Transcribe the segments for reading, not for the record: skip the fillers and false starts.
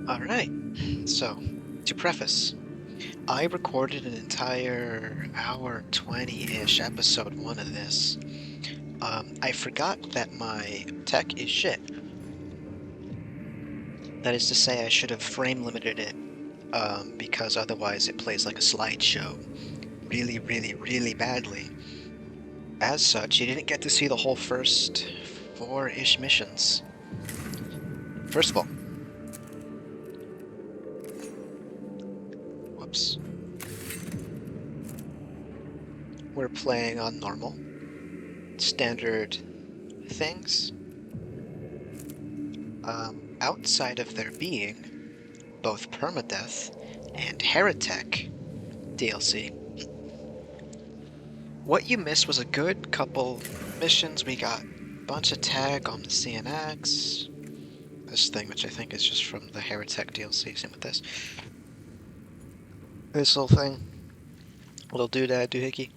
Alright, so, to preface, I recorded an entire hour 20-ish episode 1 of this. I forgot that my tech is shit. That is to say, I should have frame limited it, because otherwise it plays like a slideshow really, really, really badly. As such, you didn't get to see the whole first 4-ish missions. First of all, whoops. We're playing on normal, standard things. Outside of there being both permadeath and heretic DLC. What you missed was a good couple missions. We got a bunch of tag on the CNX. This thing, which I think is just from the heretic DLC, same with this. This little thing. Little doodad doohickey.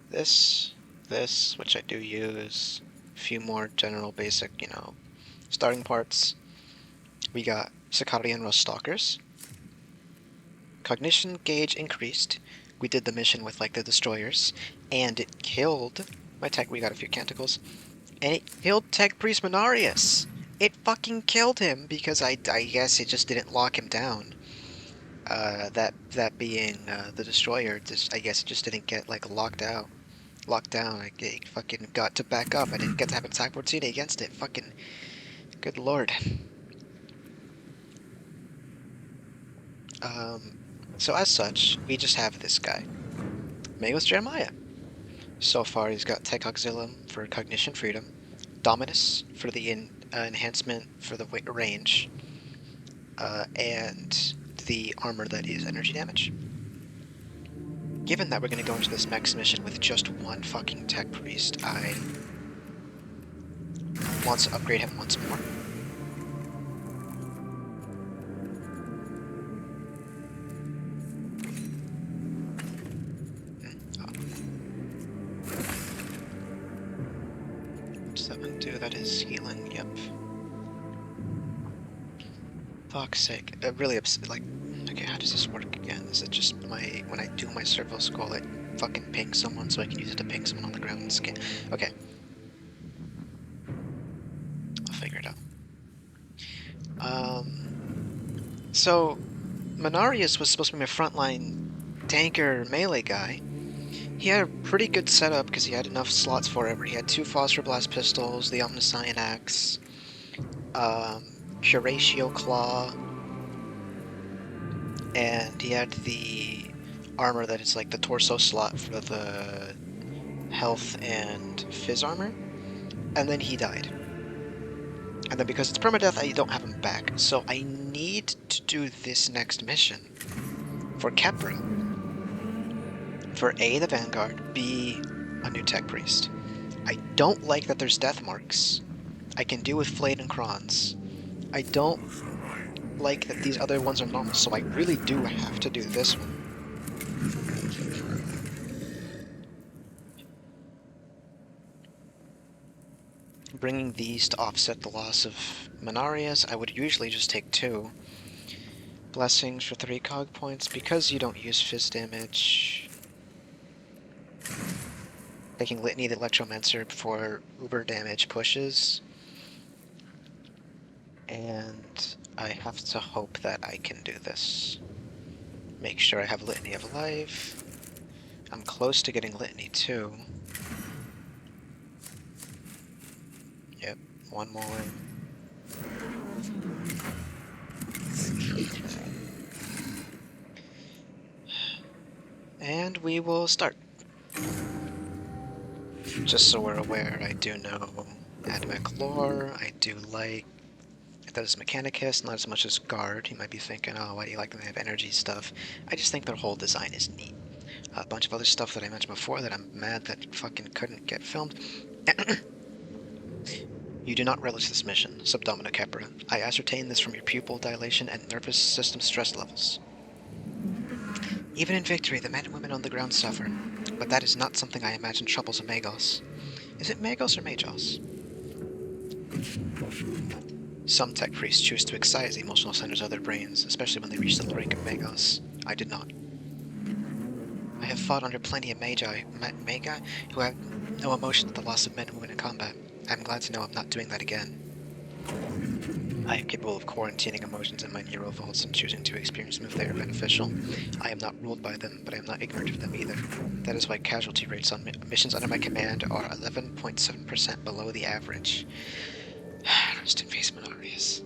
This, which I do use. A few more general basic, starting parts. We got Sicarian Rust Stalkers. Cognition gauge increased. We did the mission with, like, the destroyers, and it killed my tech. We got a few canticles, and it killed Tech Priest Menarius. It fucking killed him because I guess it just didn't lock him down. That being the destroyer, I guess it just didn't get, like, locked down. It fucking got to back up. I didn't get to have attack opportunity against it. Fucking good lord. So as such, we just have this guy, Magus Jeremiah. So far, he's got Tech Auxilium for Cognition Freedom, Dominus for the enhancement for the range, and the armor that is energy damage. Given that we're going to go into this mechs mission with just one fucking Tech Priest, I want to upgrade him once more. What's that one do? That is healing, yep. Fuck's sake. Really upset, like, okay, how does this work again? Is it just when I do my servo skull, it fucking pings someone so I can use it to ping someone on the ground and scan? Okay. I'll figure it out. So, Menarius was supposed to be my frontline tanker melee guy. He had a pretty good setup because he had enough slots for it. He had 2 Phosphor Blast pistols, the Omniscient Axe, Curatio Claw, and he had the armor that is like the torso slot for the health and fizz armor, and then he died. And then because it's permadeath, I don't have him back, so I need to do this next mission for Kepra. For A, the Vanguard, B, a new Tech Priest. I don't like that there's death marks. I can do with Flayed and Crons. I don't like that these other ones are normal, so I really do have to do this one. Bringing these to offset the loss of Menarius, I would usually just take 2. Blessings for 3 cog points, because you don't use fizz damage. Taking Litany the Electromancer before uber damage pushes. And I have to hope that I can do this. Make sure I have Litany of Life. I'm close to getting Litany too. Yep, one more. And we will start. Just so we're aware, I do know Admech lore. I do like that is Mechanicus, not as much as Guard. You might be thinking, oh, why do you like them? They have energy stuff. I just think their whole design is neat. A bunch of other stuff that I mentioned before that I'm mad that fucking couldn't get filmed. You do not relish this mission, Subdomina Kepra. I ascertain this from your pupil dilation and nervous system stress levels. Even in victory, the men and women on the ground suffer, but that is not something I imagine troubles a Magos. Is it Magos or Magos? Some tech priests choose to excise the emotional centers of their brains, especially when they reach the rank of Magos. I did not. I have fought under plenty of magi who have no emotion at the loss of men and women in combat. I am glad to know I'm not doing that again. I am capable of quarantining emotions in my neural vaults and choosing to experience them if they are beneficial. I am not ruled by them, but I am not ignorant of them either. That is why casualty rates on missions under my command are 11.7% below the average. Rest in peace, Minarius.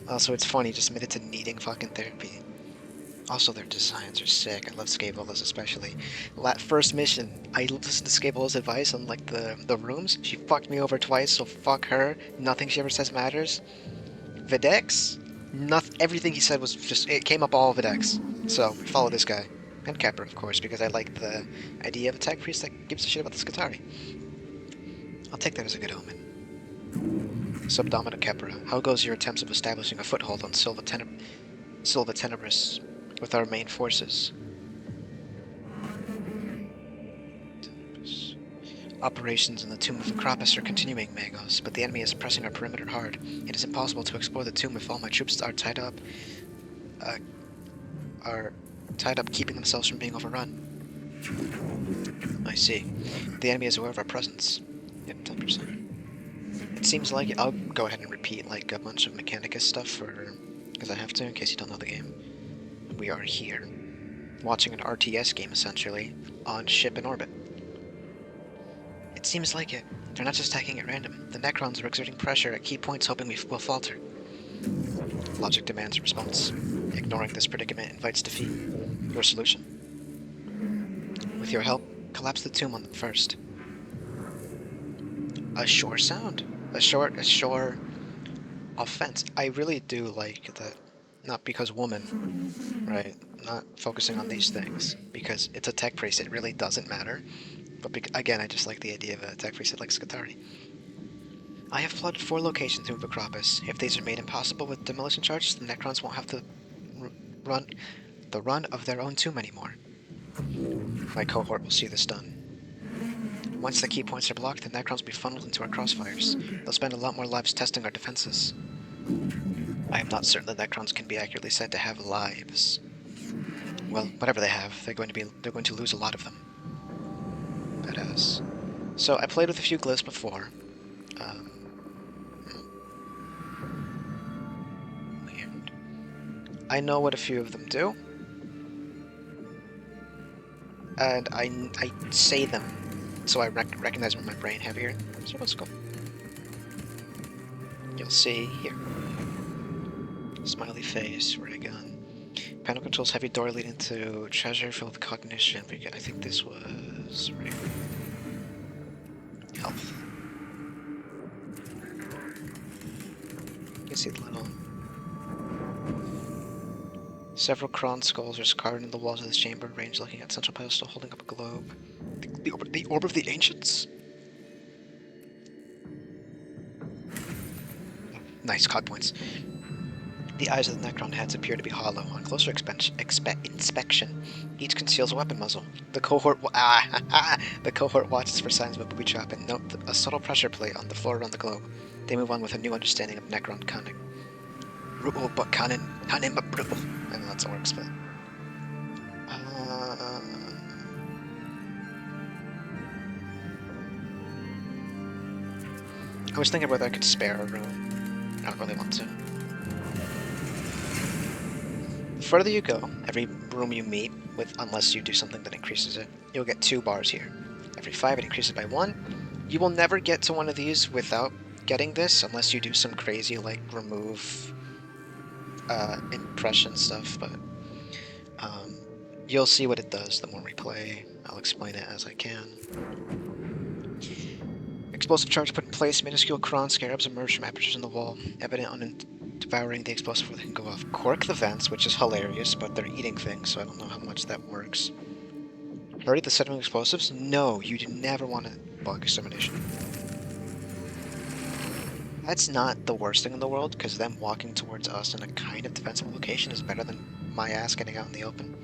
Also, it's funny, just admitted to needing fucking therapy. Also, their designs are sick. I love Scabola's especially. First mission, I listened to Scabola's advice on like the rooms. She fucked me over twice, so fuck her. Nothing she ever says matters. Videx, everything he said was just, it came up all Videx. So, follow this guy. And Kepper, of course, because I like the idea of a tech priest that gives a shit about the Skitarii. I'll take that as a good omen. Subdomina Kepra, how goes your attempts of establishing a foothold on Silva Tenebris with our main forces? Operations in the Tomb of Acropus are continuing, Magos, but the enemy is pressing our perimeter hard. It is impossible to explore the tomb if all my troops are tied up keeping themselves from being overrun. I see. The enemy is aware of our presence. Yep, 10%. It seems like I'll go ahead and repeat like a bunch of Mechanicus stuff because I have to in case you don't know the game. We are here, watching an RTS game essentially, on ship in orbit. It seems like it. They're not just attacking at random. The Necrons are exerting pressure at key points hoping we will falter. Logic demands a response. Ignoring this predicament invites defeat. Your solution? With your help, collapse the tomb on them first. A shore sound? A shore offense. I really do like that. Not because woman, right? Not focusing on these things. Because it's a tech priest, it really doesn't matter. But again, I just like the idea of a tech priest that likes Skitarii. I have plotted 4 locations to move Acropus. If these are made impossible with demolition charges, the Necrons won't have to run the run of their own tomb anymore. My cohort will see this done. Once the key points are blocked, the Necrons will be funneled into our crossfires. They'll spend a lot more lives testing our defenses. I am not certain the Necrons can be accurately said to have lives. Well, whatever they have, they're going to lose a lot of them. Badass. So I played with a few glyphs before. Weird. I know what a few of them do. And I say them, so I recognize them in my brain heavier. So let's go. You'll see here. Smiley face, ray gun. Panel controls heavy door leading to treasure filled with cognition. I think this was health. You can see the little. Several Kron skulls are scarred into the walls of this chamber, arranged looking at central pedestal, holding up a globe. The orb of the ancients. Nice cog points. The eyes of the Necron heads appear to be hollow. On closer inspection, each conceals a weapon muzzle. The cohort watches for signs of a booby trap and note a subtle pressure plate on the floor around the globe. They move on with a new understanding of Necron cunning. Brutal but cunning but brutal. I know that's a orc spell. I was thinking whether I could spare a room. I don't really want to. The further you go, every room you meet with, unless you do something that increases it, you'll get 2 bars here. Every 5 it increases by 1. You will never get to one of these without getting this, unless you do some crazy, like, remove impression stuff, but you'll see what it does the more we play. I'll explain it as I can. Explosive charge put in place. Minuscule Kron scarabs emerge from apertures in the wall, evident on devouring the explosive before they can go off. Cork the vents, which is hilarious, but they're eating things, so I don't know how much that works. Hurry the setting of explosives? No, you do never want to bug extermination. That's not the worst thing in the world, because them walking towards us in a kind of defensible location is better than my ass getting out in the open.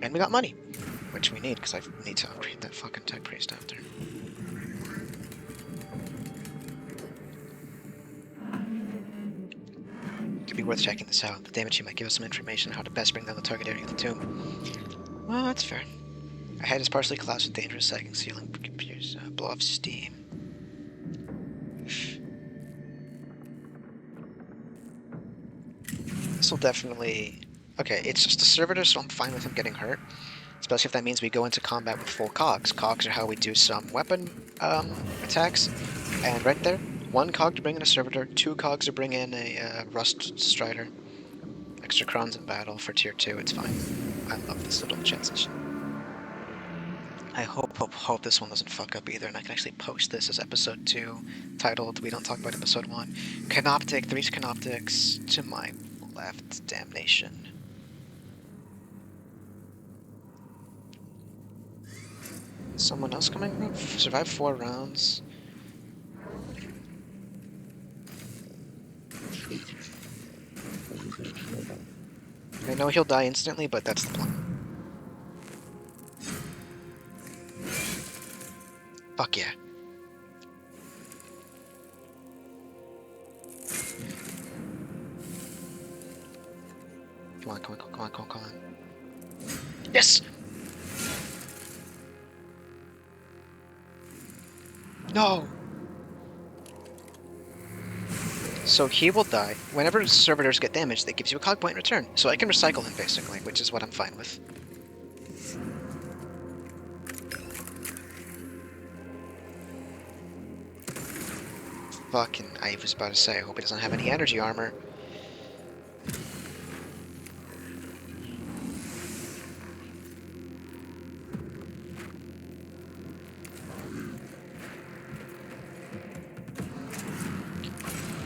And we got money, which we need, because I need to upgrade that fucking tech priest after. Could be worth checking this out. The damage might give us some information on how to best bring down the target area of the tomb. Well, that's fair. Our head is partially collapsed with dangerous sagging ceiling. Computers blow off steam. This will definitely... Okay, it's just a servitor, so I'm fine with him getting hurt. Especially if that means we go into combat with full cogs. Cogs are how we do some weapon attacks. And right there, 1 cog to bring in a servitor, 2 cogs to bring in a rust strider. Extra crons in battle for tier 2, it's fine. I love this little transition. I hope this one doesn't fuck up either, and I can actually post this as episode 2, titled We Don't Talk About Episode 1. Canoptic, 3 Canoptics to my left, damnation. Someone else coming? Survive 4 rounds. I know he'll die instantly, but that's the plan. Fuck yeah. Come on. Yes! No! So he will die. Whenever servitors get damaged, that gives you a cog point in return. So I can recycle him, basically, which is what I'm fine with. Fucking, I was about to say, I hope he doesn't have any energy armor.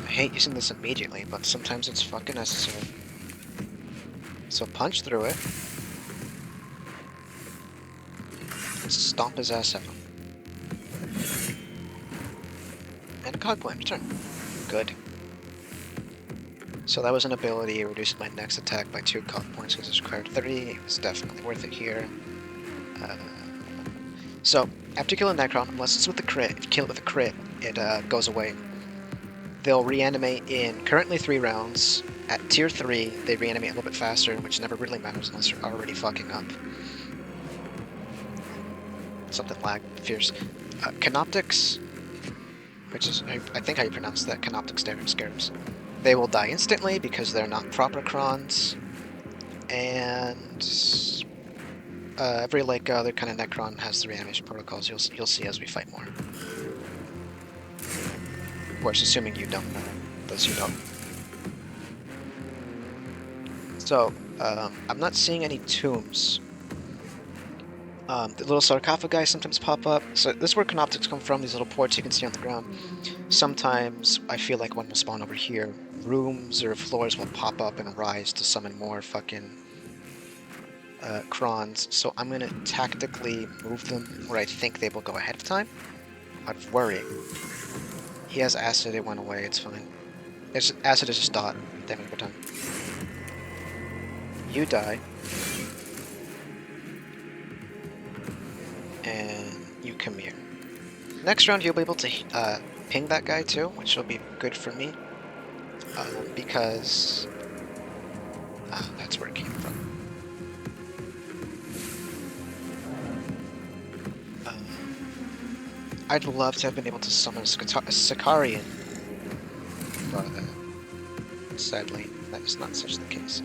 I hate using this immediately, but sometimes it's fucking necessary. So punch through it. Stomp his ass out. And a cog point return. Good. So that was an ability, it reduced my next attack by 2 cog points because it required 3. It was definitely worth it here. So, after killing Necron, unless it's with the crit, if you kill it with a crit, it goes away. They'll reanimate in currently 3 rounds. At tier 3, they reanimate a little bit faster, which never really matters unless you're already fucking up. Something lag, fierce. Canoptics, which is, I think how you pronounce that, Canoptic Scarabs. They will die instantly because they're not proper crons. And every other kind of Necron has the reanimation protocols. You'll see as we fight more. Of course, assuming you don't know, those you don't. So, I'm not seeing any tombs. The little sarcophagi sometimes pop up. So this is where Canoptics come from, these little ports you can see on the ground. Sometimes I feel like one will spawn over here. Rooms or floors will pop up and rise to summon more fucking crons. So I'm going to tactically move them where I think they will go ahead of time. Out of worry. He has acid, it went away, it's fine. Acid is just dot, damage per time. You die. And you come here. Next round you'll be able to ping that guy too, which will be good for me. Because... that's where it came from. I'd love to have been able to summon a Sicarian, but sadly, that is not such the case.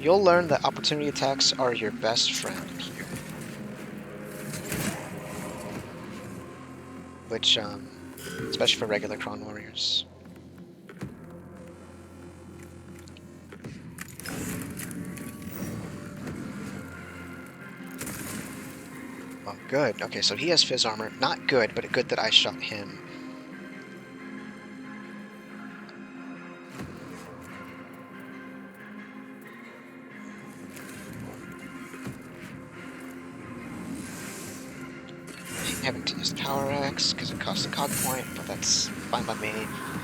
You'll learn that opportunity attacks are your best friend here. Which, especially for regular Cron warriors. Oh, good. Okay, so he has Fizz armor. Not good, but good that I shot him. I haven't used Power Axe because it costs a cog point, but that's fine by me.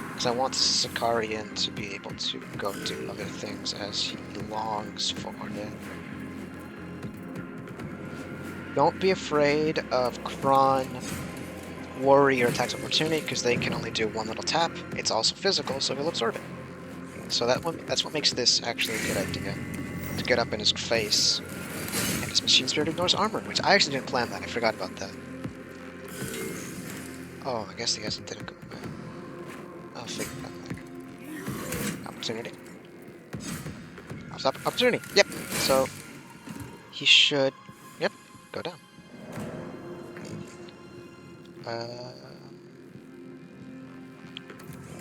Because I want Sicarian to be able to go do other things as he longs for it. Don't be afraid of Cron warrior attacks opportunity because they can only do one little tap. It's also physical, so he'll absorb it. So that's what makes this actually a good idea. To get up in his face. And his machine spirit ignores armor, which I actually didn't plan that. I forgot about that. Oh, I guess the guys didn't go away. I'll figure that later. Opportunity. Opportunity. Yep. So he should. Yep. Go down.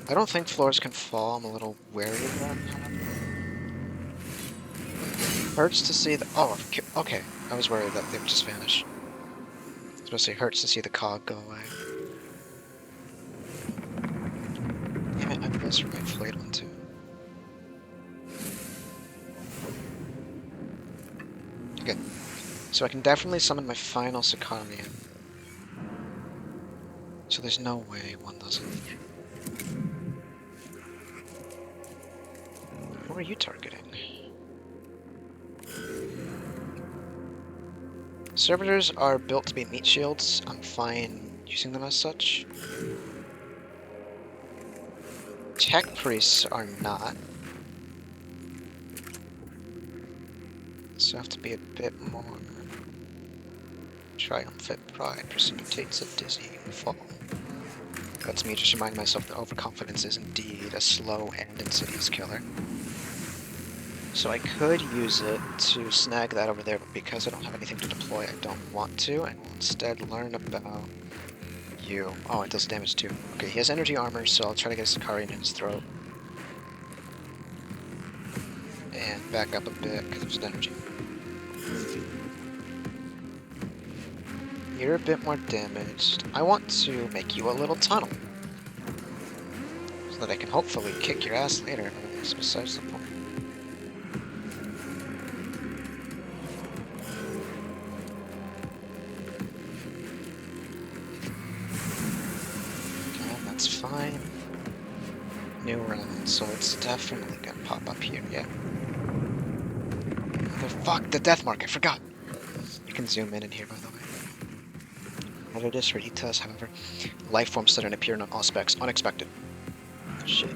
I don't think floors can fall. I'm a little wary of that. Hurts to see the. Oh, okay. I was worried that they would just vanish. Especially hurts to see the cog go away. Damn it, I missed right flayed one too. Okay. So I can definitely summon my final Sicarian. So there's no way one doesn't. What are you targeting? Servitors are built to be meat shields. I'm fine using them as such. Tech priests are not. So I have to be a bit more. Triumphant pride precipitates a dizzying fall. That's me just reminding myself that overconfidence is indeed a slow and insidious killer. So I could use it to snag that over there, but because I don't have anything to deploy, I don't want to, and will instead learn about you. Oh, it does damage too. Okay, he has energy armor, so I'll try to get a Sicarian in his throat. And back up a bit, because there's energy. You're a bit more damaged. I want to make you a little tunnel. So that I can hopefully kick your ass later. That's besides the point. Okay, that's fine. New round, so it's definitely gonna pop up here, yeah. Fuck, the death mark, I forgot! You can zoom in here, by the way. Hazardous for Itas, however. Life forms sudden appear on all specs. Unexpected. Shit.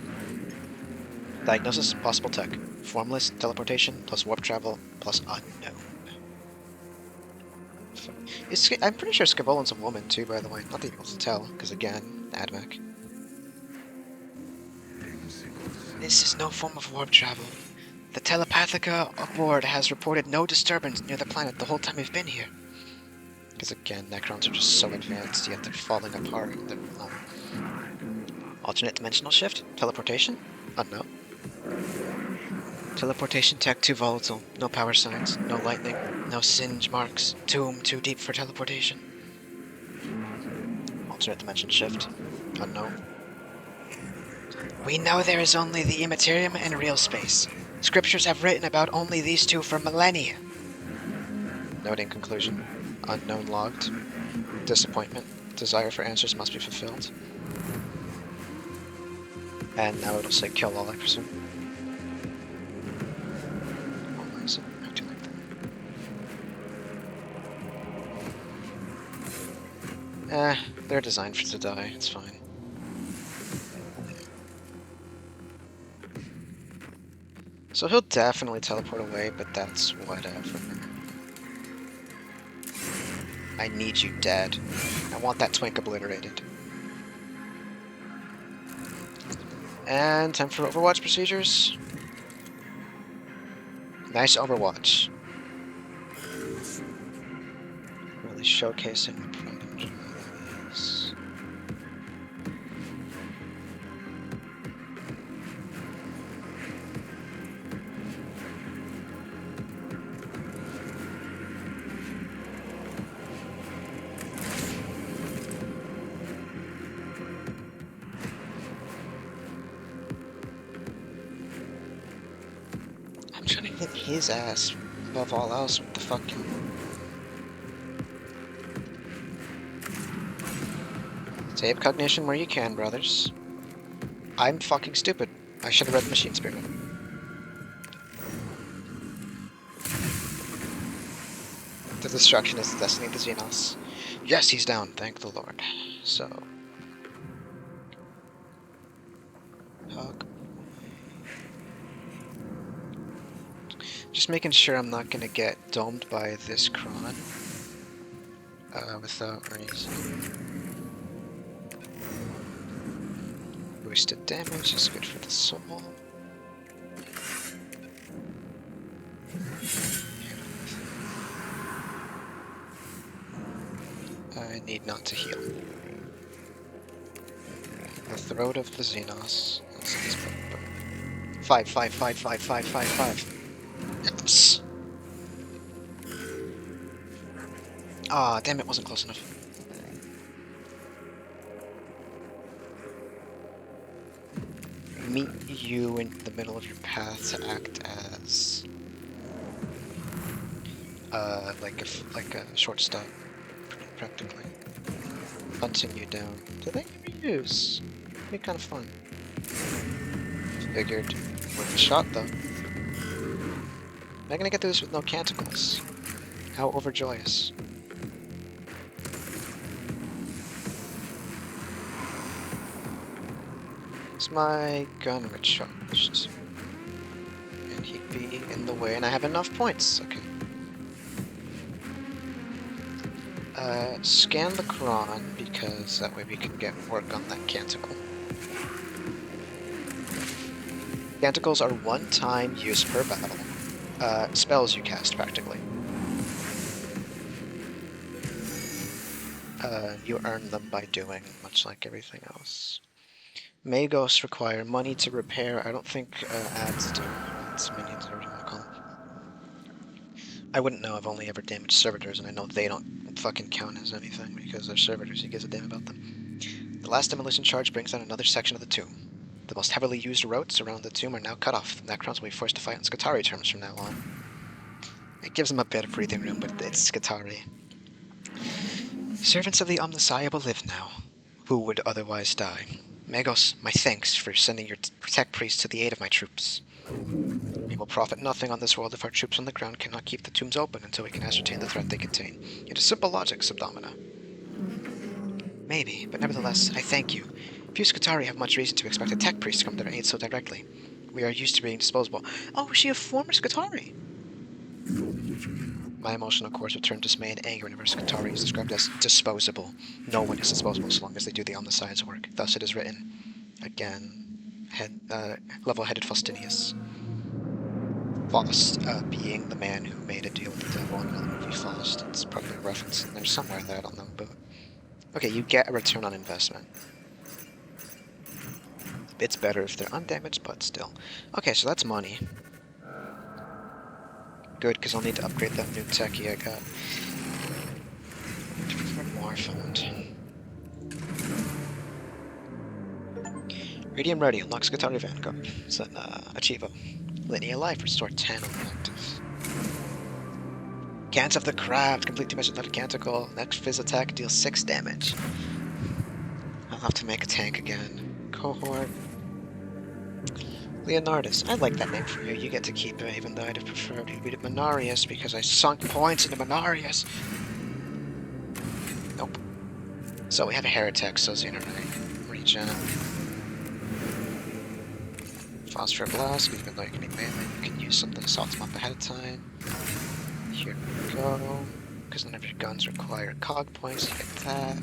Diagnosis, possible tech. Formless, teleportation, plus warp travel, plus unknown. I'm pretty sure Scavolan's a woman too, by the way. Not that you're able to tell, because again, AdMech. This is no form of warp travel. The Telepathica aboard has reported no disturbance near the planet the whole time we've been here. Because again, Necrons are just so advanced, yet they're falling apart. Alternate dimensional shift? Teleportation? Unknown. Teleportation tech too volatile. No power signs. No lightning. No singe marks. Tomb too deep for teleportation. Alternate dimension shift. Unknown. We know there is only the immaterium and real space. Scriptures have written about only these two for millennia. Noting conclusion. Unknown logged. Disappointment. Desire for answers must be fulfilled. And now it'll say kill all, I presume. Oh, why is it acting like that? They're designed to die. It's fine. So he'll definitely teleport away, but that's whatever. I need you dead. I want that twink obliterated. And time for Overwatch procedures. Nice Overwatch. Really showcasing the pride and joy that is. I'm trying to hit his ass above all else with the fucking... Save cognition where you can, brothers. I'm fucking stupid. I should have read the Machine Spirit. The destruction is the destiny of the Xenos. Yes, he's down, thank the Lord. So... Hug. Just making sure I'm not gonna get domed by this Kron without reason. Boosted damage is good for the soul. I need not to heal. The throat of the Xenos. Five. Yes! Ah, damn it, wasn't close enough. Meet you in the middle of your path to act as like a shortstop, practically. Hunting you down. Do they reuse? Be kind of fun. Figured. Worth a shot though. Am I gonna get through this with no canticles? How overjoyous. Is my gun recharged? And he'd be in the way, and I have enough points. Okay. Scan the Kron, because that way we can get work on that canticle. Canticles are one-time use per battle. Spells you cast, practically. You earn them by doing, much like everything else. Magos require money to repair. I don't think ads do. Ads, minions, whatever you want to call them. I wouldn't know. I've only ever damaged servitors, and I know they don't fucking count as anything because they're servitors. Who gives a damn about them? The last demolition charge brings down another section of the tomb. The most heavily used roads around the tomb are now cut off. The Necrons will be forced to fight on Skitarii terms from now on. It gives them a bit of breathing room, but it's Skitarii. Servants of the Omniscience will live now, who would otherwise die. Magos, my thanks for sending your tech priest to the aid of my troops. We will profit nothing on this world if our troops on the ground cannot keep the tombs open until we can ascertain the threat they contain. It is simple logic, Subdomina. Maybe, but nevertheless, I thank you. Few Skitarii have much reason to expect a tech priest to come to their aid so directly. We are used to being disposable. Oh, is she a former Skitarii? My emotional chords would turn dismay and anger whenever Skitarii is described as disposable. No one is disposable so long as they do the Omniscience work. Thus it is written. Again, level-headed Faustinius. Faust, being the man who made a deal with the devil in another movie, Faust. It's probably a reference in there somewhere that I don't know about. Okay, you get a return on investment. It's better if they're undamaged, but still. Okay, so that's money. Good, because I'll need to upgrade that new techie I got. For more found. Radium ready, unlock Skitarii Vanguard. It's an Achievo. Linear life, restore 10 on active. Cant of the Craft, complete damage without a canticle. Next Fizz attack deals 6 damage. I'll have to make a tank again. Cohort. Leonardus. I like that name for you. You get to keep it, even though I'd have preferred you read it Menarius because I sunk points into Menarius. Nope. So we have a Heretic, so Xenorite. Regen. Phosphor Blast, even though you can melee, you can use something to salt them up ahead of time. Here we go. Because none of your guns require cog points, you get that.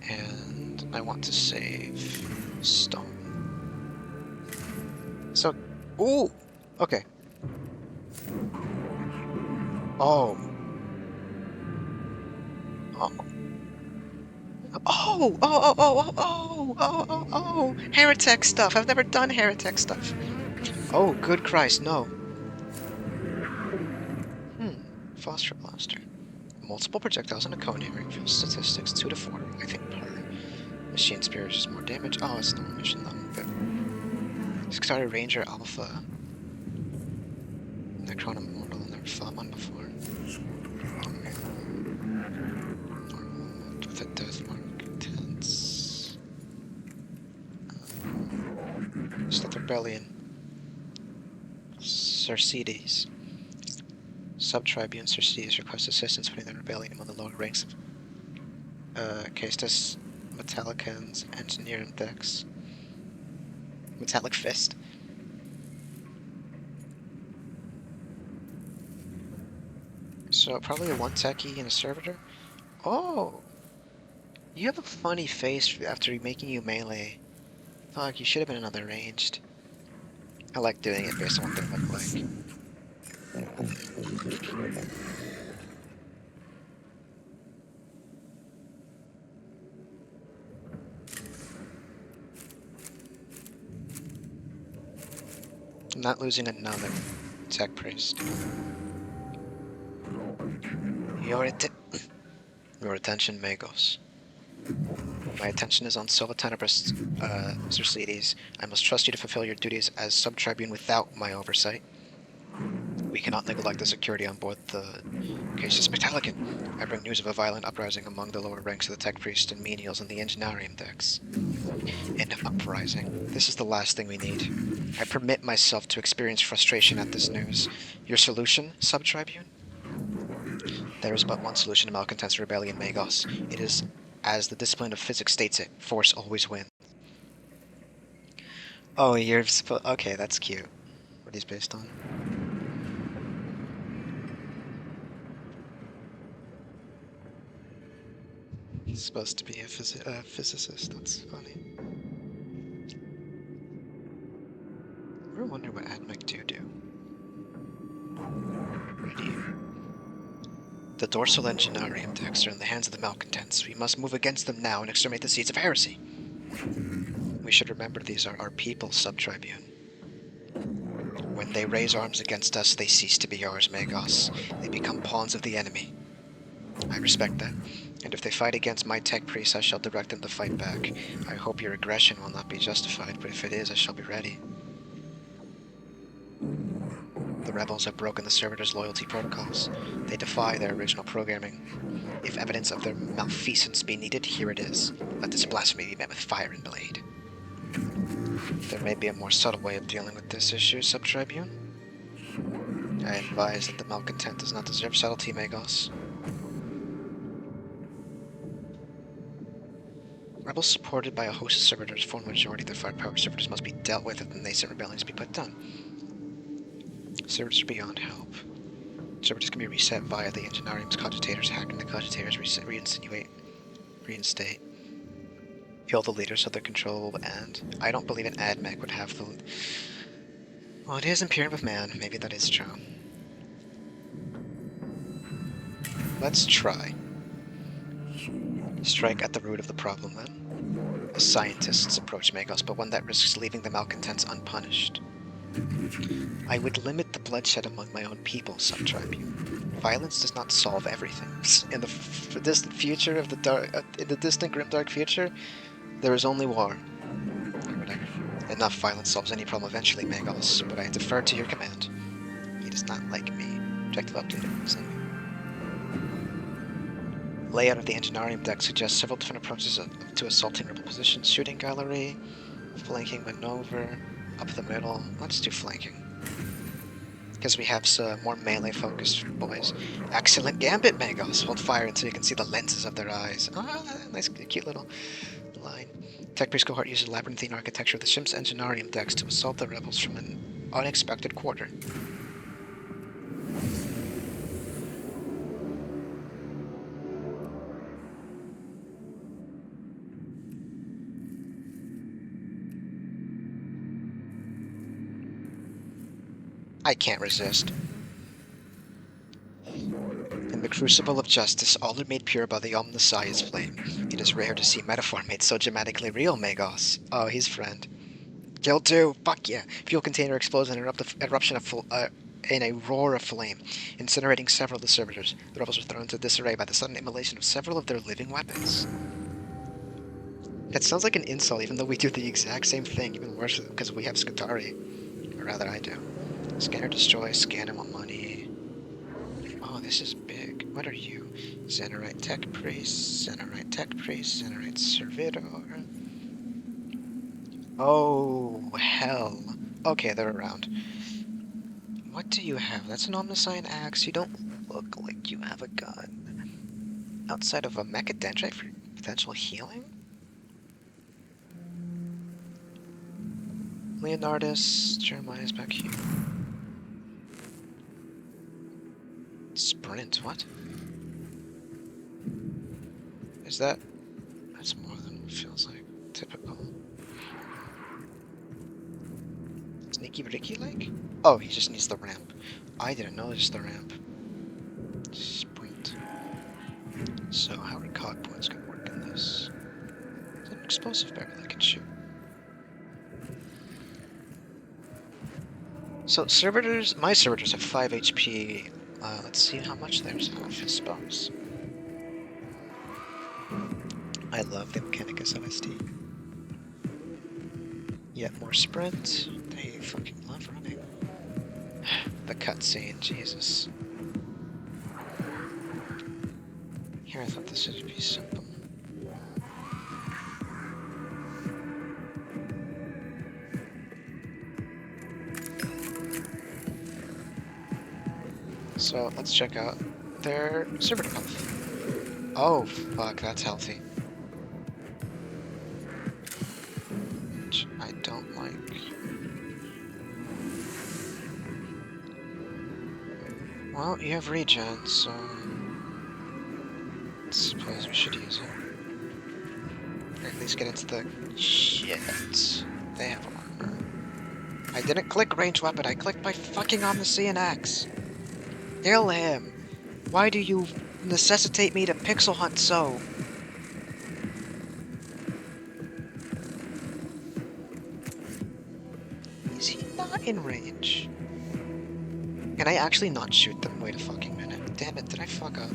And I want to save stone. So, ooh! Okay. Oh. Oh. Oh! Heretic stuff! I've never done heretic stuff. Oh, good Christ, no. Phosphor Blaster. Multiple projectiles in a cone area. Fuel statistics 2 to 4, I think, per. Machine Spirit is more damage. Oh, it's the mission though. But Skitarii Ranger Alpha. Necron Immortal, never fought one before. With a death mark, intense. Stealth Rebellion. Cercides. Sub-Tribune Cercides requests assistance putting the rebellion among the lower ranks of Caestus, Metallicans, Engineer, and Dex. Metallic Fist. So probably a 1 techie and a servitor. Oh! You have a funny face after making you melee. Fuck, you should have been another ranged. I like doing it based on what they look like. I'm not losing another tech priest. Your, your attention, Magos. My attention is on Silva Tenebris, Cercides. I must trust you to fulfill your duties as sub-tribune without my oversight. We cannot neglect the security on board the Casus Mechanicus. I bring news of a violent uprising among the lower ranks of the tech priest and menials in the engineering decks. An uprising. This is the last thing we need. I permit myself to experience frustration at this news. Your solution, sub-tribune? There is but one solution to malcontent's rebellion, Magos. It is as the discipline of physics states it, force always wins. Oh, you're supposed. Okay, that's cute. What he's based on. He's supposed to be a physicist. That's funny. I ever wonder what AdMech do. Ready. The dorsal engineering decks are in the hands of the malcontents. We must move against them now and exterminate the seeds of heresy. We should remember these are our people, sub-tribune. When they raise arms against us, they cease to be ours, Magos. They become pawns of the enemy. I respect that, and if they fight against my tech priests, I shall direct them to fight back. I hope your aggression will not be justified, but if it is, I shall be ready. The rebels have broken the servitor's loyalty protocols. They defy their original programming. If evidence of their malfeasance be needed, here it is. Let this blasphemy be met with fire and blade. There may be a more subtle way of dealing with this issue, Sub-Tribune. I advise that the malcontent does not deserve subtlety, Magos. Rebels supported by a host of servitors form a majority of the firepower. Servitors must be dealt with if the nascent rebellions be put down. Servitors are beyond help. Servitors can be reset via the Engineering's cogitators, hacking the cogitators, reinstate. Kill the leaders of their control, and I don't believe an AdMech would have the... Well, it is Imperium of Man. Maybe that is true. Let's try. Strike at the root of the problem, then. A scientist's approach, Magos, but one that risks leaving the malcontents unpunished. I would limit the bloodshed among my own people, Sub-Tribune. Violence does not solve everything. In the distant future of in the distant grimdark future, there is only war. Enough violence solves any problem eventually, Magos, but I defer to your command. He does not like me. Objective updated. Layout of the Engineering deck suggests several different approaches to assaulting rebel positions. Shooting gallery, flanking maneuver, up the middle. Let's do flanking. Because we have some more melee-focused boys. Excellent gambit, Magos. Hold fire until you can see the lenses of their eyes. Ah, nice, cute little line. Tech Priest Cohort uses labyrinthine architecture of the ship's Engineering decks to assault the rebels from an unexpected quarter. I can't resist. In the crucible of justice, all are made pure by the Omnissiah's flame. It is rare to see metaphor made so dramatically real, Magos. Oh, his friend. Kill 2! Fuck yeah! Fuel container explodes in an eruption in a roar of flame, incinerating several of the servitors. The rebels were thrown into disarray by the sudden immolation of several of their living weapons. That sounds like an insult, even though we do the exact same thing, even worse because we have Scutari. Or rather, I do. Scanner destroy, scan and want money. Oh, this is big. What are you? Xenorite Tech Priest, Xenorite Tech Priest, Xenorite Servitor. Oh, hell. Okay, they're around. What do you have? That's an Omniscient Axe. You don't look like you have a gun. Outside of a Mechadendrite for potential healing? Leonardus, Jeremiah's back here. Sprint, what? Is that... That's more than it feels like. Typical. Sneaky Ricky like? Oh, he just needs the ramp. I didn't notice the ramp. Sprint. So how are cog points gonna work in this? Is that an explosive barrel I can shoot? So servitors, my servitors have 5 HP. Let's see how much theirs have, I suppose. I love the Mechanicus OST. Yet more sprint. They fucking love running. The cutscene, Jesus. Here, I thought this would be simple. So let's check out their servitor health. Oh, fuck, that's healthy. Which I don't like. Well, you have regen, so I suppose we should use it. Or at least get into the... Shit. They have armor. I didn't click range weapon, I clicked my fucking Omniscient and Axe. Kill him! Why do you necessitate me to pixel hunt so? Is he not in range? Can I actually not shoot them? Wait a fucking minute. Damn it, did I fuck up?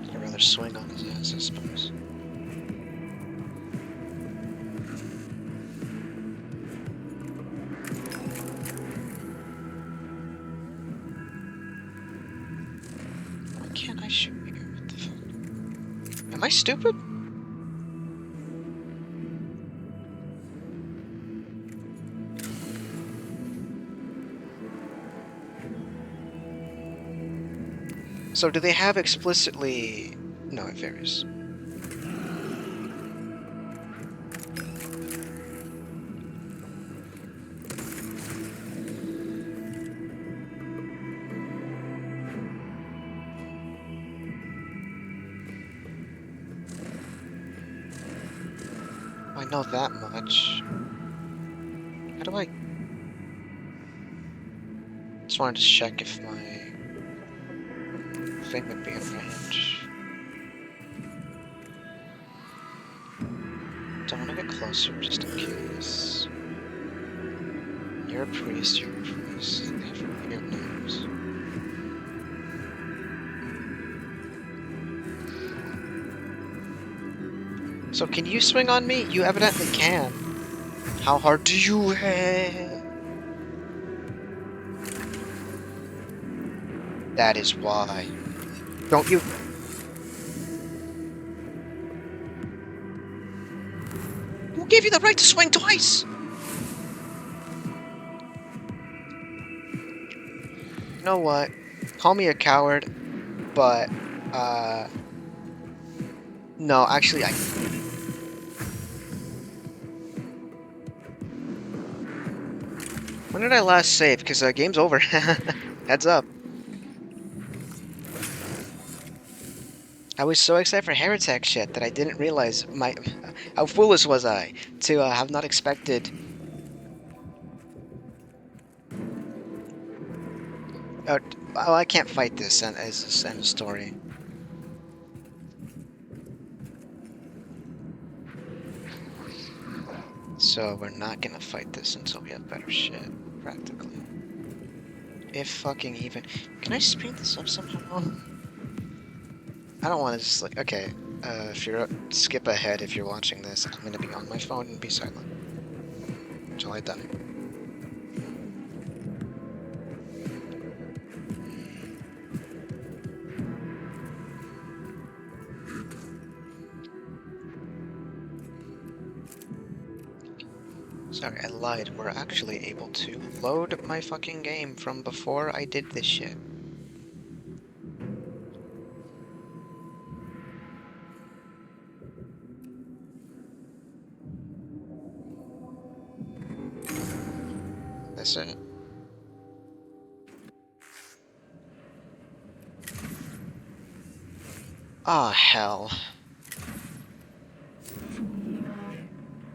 I'd rather swing on his ass, I suppose. Why can't I shoot you? What the fuck? Am I stupid? So do they have explicitly... No, it varies. I know that much. How do I... Just wanted to check if my thing would be in range. Don't want to get closer, just in case. You're a priest, you're a priest. They have weird names. So can you swing on me? You evidently can. How hard do you hit? That is why. Don't you... Who gave you the right to swing twice? You know what? Call me a coward, but, no, actually, When did I last save? Because, game's over. Heads up. I was so excited for Heretic shit that I didn't realize how foolish was I to have not expected. Oh, I can't fight this as a end of story. So we're not gonna fight this until we have better shit, practically. If fucking even. Can I speed this up somehow? I don't want to just like, okay, if you're, skip ahead if you're watching this. I'm gonna be on my phone and be silent until I die. Sorry, I lied. We're actually able to load my fucking game from before I did this shit. That's it. Ah, hell.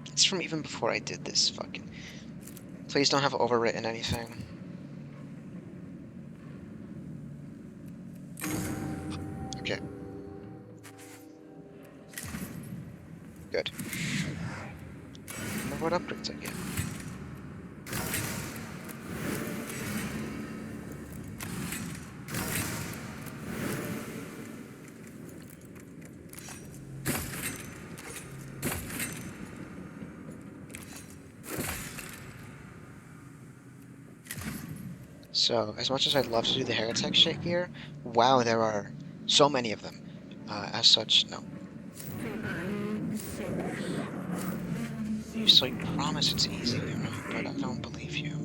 It's from even before I did this fucking... Please don't have overwritten anything. Okay. Good. I wonder what upgrades I get. So, as much as I'd love to do the heretic shit here, wow, there are so many of them. As such, no. So you promise it's easier, but I don't believe you.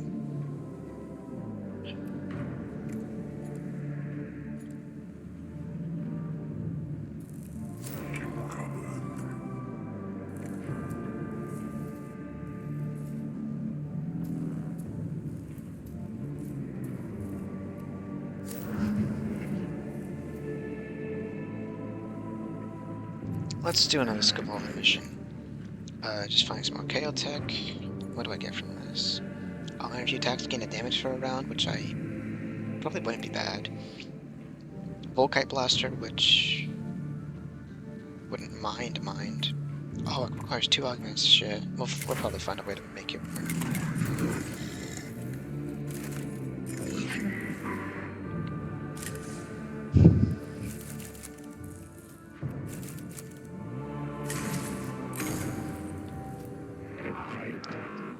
Let's do another Scabola mission. Just find some more KO tech. What do I get from this? All energy attacks gain a damage for a round, which I probably wouldn't be bad. Volkite Blaster, which wouldn't mind. Oh, it requires 2 augments. Shit. We'll probably find a way to make it work.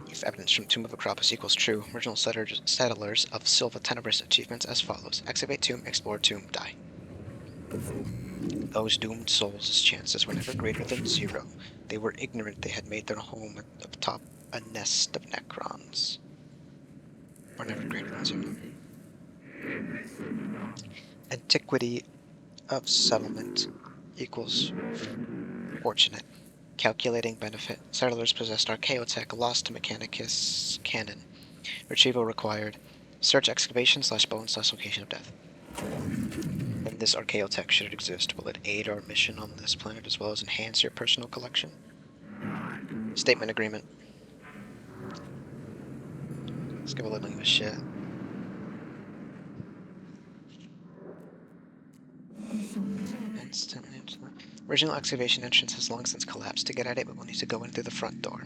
If evidence from Tomb of Acropos equals true, original settlers of Silva Tenebris achievements as follows. Excavate tomb, explore tomb, die. Those doomed souls' chances were never greater than 0. They were ignorant they had made their home atop a nest of Necrons. Were never greater than 0. Antiquity of settlement equals fortunate. Calculating benefit. Settlers possessed Archaeotech, lost to Mechanicus canon. Retrieval required. Search excavation /bone/location of death. Then this Archaeotech should exist. Will it aid our mission on this planet as well as enhance your personal collection? Statement agreement. Let's give a little of a shit. Instantly. Original excavation entrance has long since collapsed. To get at it, we will need to go in through the front door.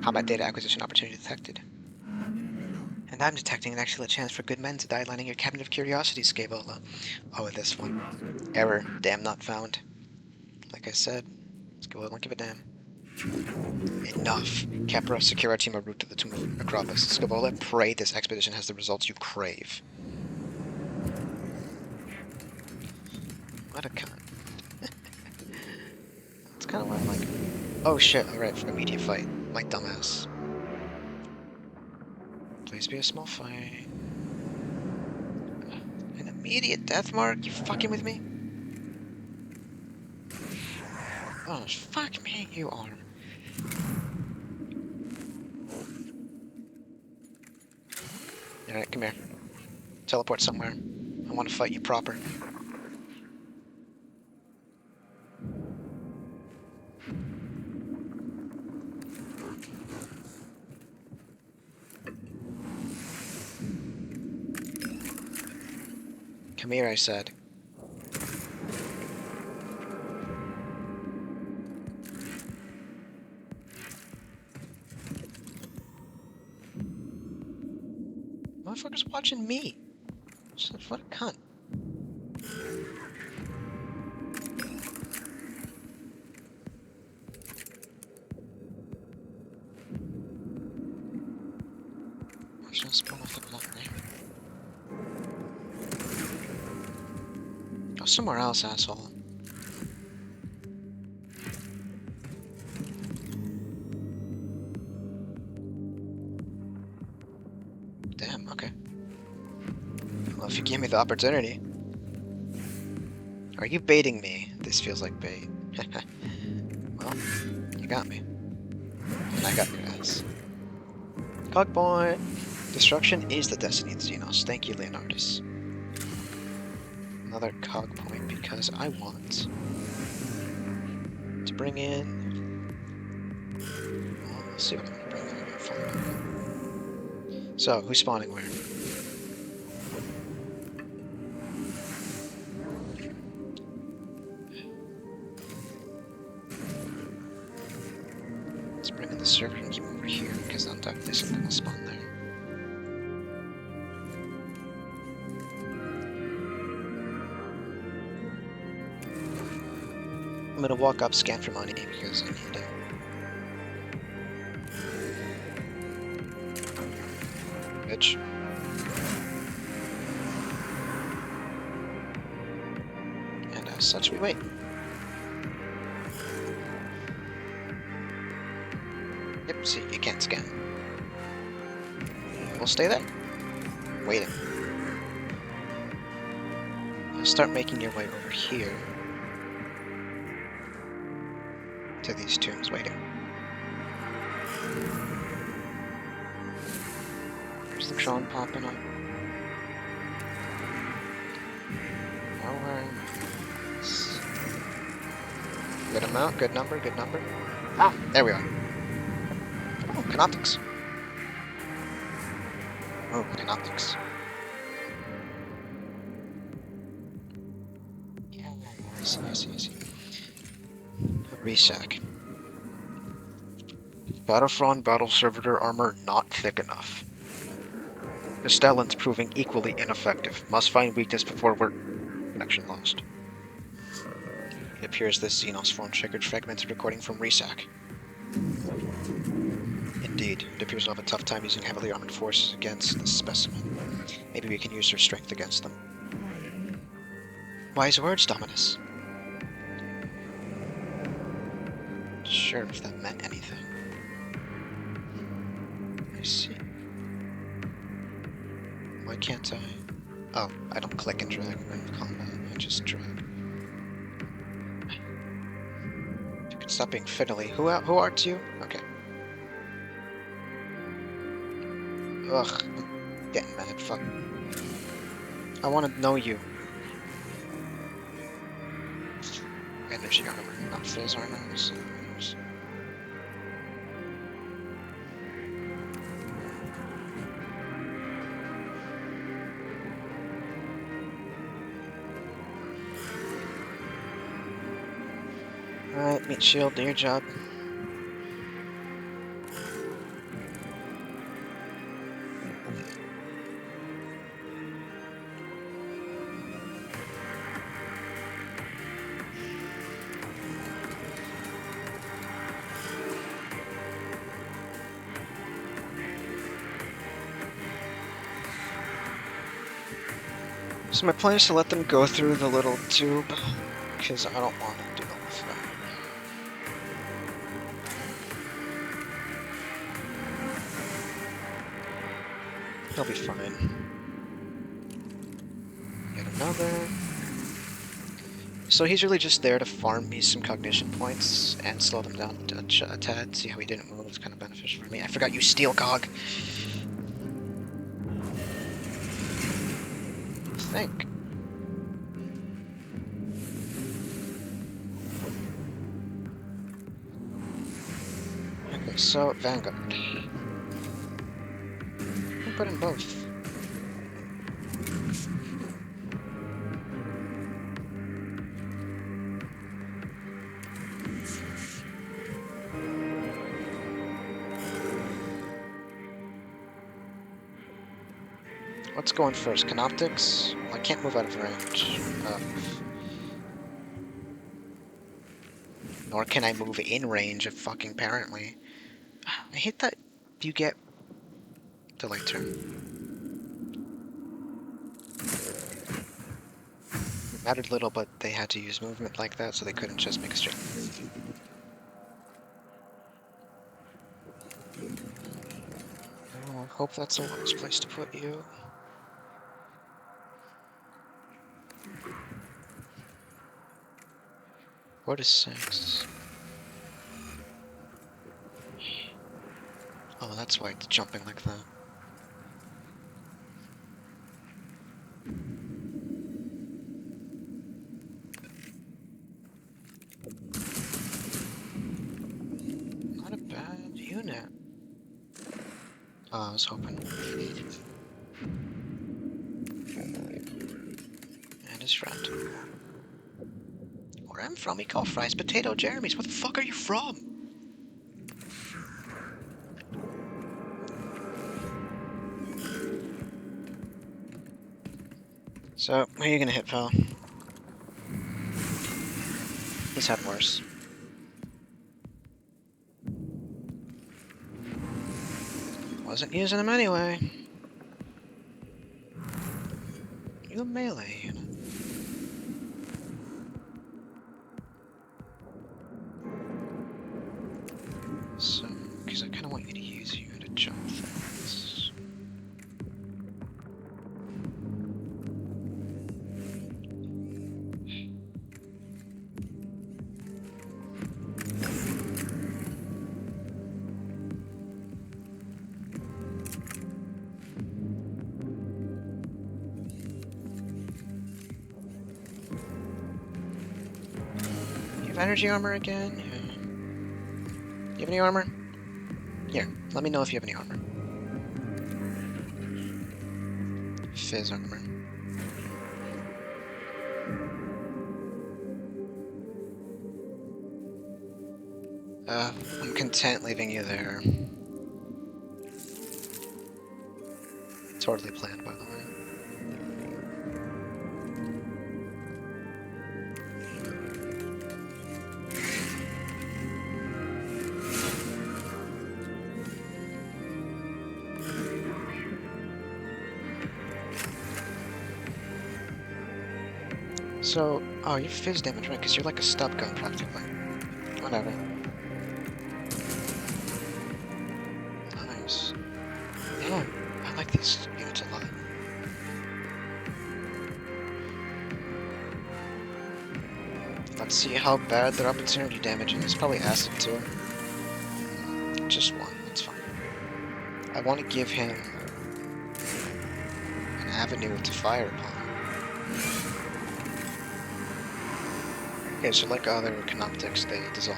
Combat data acquisition opportunity detected. And I'm detecting an excellent chance for good men to die lining your cabinet of curiosities, Scabola. Oh, this one. Error. Damn not found. Like I said, Scabola don't give a damn. Enough. Capra, secure our team en route to the Tomb of Acropos. Scabola, pray this expedition has the results you crave. What a cunt. It's kind of what I'm like. Oh shit, alright, immediate fight. My dumbass. Please be a small fight. An immediate death mark? You fucking with me? Oh, fuck me, you arm. Alright, come here. Teleport somewhere. I want to fight you proper. Come here, I said. Motherfucker's watching me. What a cunt. I should spawn off the block there. Go somewhere else, asshole. Damn, okay. Well, if you gave me the opportunity. Are you baiting me? This feels like bait. Well, you got me. And I got your ass. Cog point! Destruction is the destiny of Xenos. Thank you, Leonardus. another cog point because I want to bring in. Well, let's see what I'm gonna bring in and find. So, who's spawning where? Let's bring in the server and keep him over here because undoubtedly something will spawn there. I'm gonna walk up, scan for money because I need it. Bitch. And as such, we wait. Yep, see, you can't scan. We'll stay there. Waiting. You'll start making your way over here to these tombs, waiting. There's the Tron popping up. Nowhere. Good amount, good number, good number. Ah, there we are. Oh, Canoptics. Oh, Canoptics. Yeah, I see. Resack. Battlefront battle servitor armor not thick enough. Castellan's proving equally ineffective. Must find weakness before we're connection lost. It appears this Xenos form triggered fragmented recording from Resack. Indeed, it appears we'll have a tough time using heavily armored forces against this specimen. Maybe we can use her strength against them. Wise words, Dominus. Sure, if that meant anything. I see. Why can't I? Oh, I don't click and drag in combat, I just drag. You can stop being fiddly. Who art you? Okay. Ugh, I'm getting mad, fuck. I want to know you. Energy armor, not fizz armor. Alright, meat shield, do your job. So my plan is to let them go through the little tube, because I don't want to deal with them. He'll be fine. Get another. So he's really just there to farm me some cognition points and slow them down a tad. See how he didn't move? It's kind of beneficial for me. I forgot you steal cog. Think. Okay, so Vanguard. I'll put in both. What's going first? Canoptics? Well, I can't move out of range. Nor can I move in range of fucking apparently. I hate that you get delay turn. It mattered little, but they had to use movement like that, so they couldn't just make a straight move. Oh, I hope that's a wise place to put you. What is 6? Oh, that's why it's jumping like that. I was hoping. And his friend. Where I'm from, we call fries potato Jeremy's. Where the fuck are you from? So, who are you gonna hit, pal? He's had worse. Wasn't using him anyway. You a melee unit. So, because I kind of want you to use you to jump things. You have energy armor again? Yeah. You have any armor? Here, let me know if you have any armor. Fizz armor. I'm content leaving you there. Totally planned, by the way. So, oh, you're fizz damage, right? Because you're like a stub gun, practically. Whatever. Nice. Yeah, I like these units a lot. Let's see how bad their opportunity damage is. Probably acid too. Just one, that's fine. I want to give him an avenue to fire upon. Okay, so like other canoptics, they dissolve.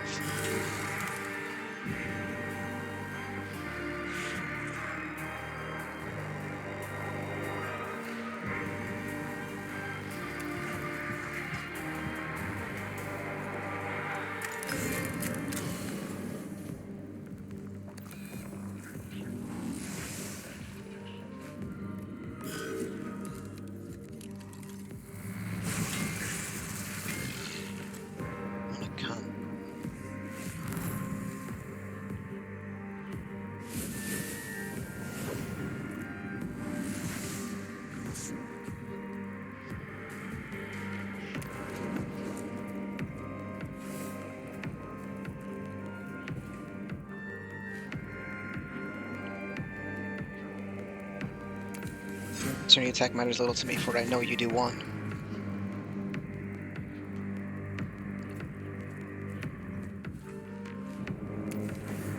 Opportunity attack matters little to me, for I know you do one.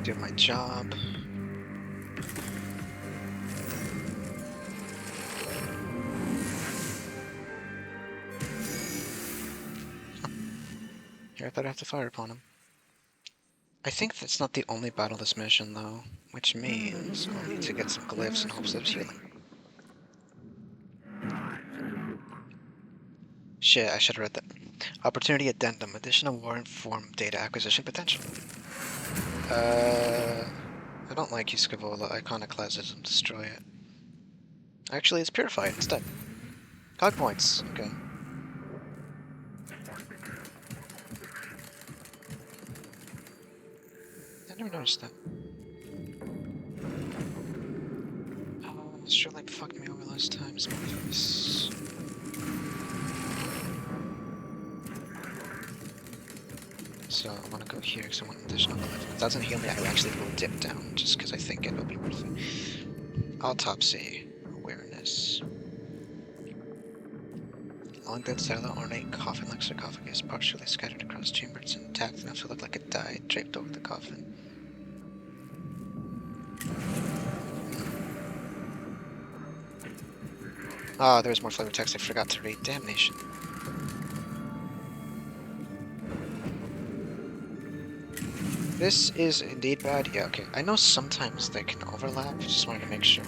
Do my job. Here, I thought I have to fire upon him. I think that's not the only battle this mission, though, which means I'll need to get some glyphs in hopes of healing. Shit, I should have read that. Opportunity Addendum. Additional war-informed data acquisition potential. I don't like Uscavola Iconoclasm. Destroy it. Actually, it's Purified instead. Cog points. Okay. I never noticed that. Oh, sure like fucked me over last time. So I want to go here because I want additional glyph. If it doesn't heal me, I actually will dip down just because I think it'll be worth it. Autopsy. Awareness. Long dead cellular ornate coffin like sarcophagus, partially scattered across chambers, intact enough to look like it died, draped over the coffin. Ah, there's more flavor text I forgot to read. Damnation. This is indeed bad. Yeah, okay. I know sometimes they can overlap. Just wanted to make sure.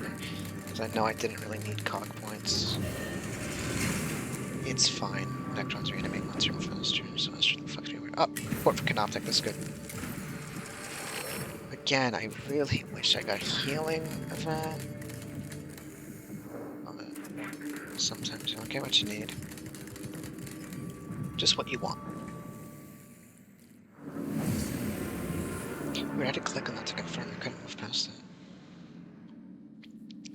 Because I know I didn't really need cog points. It's fine. Nectrons reanimate monster faster, so astral reflect anywhere. Oh, port for Canoptic, that's good. Again, I really wish I got healing event. Sometimes you don't get what you need. Just what you want. Weird, I had to click on that to confirm I couldn't move past it.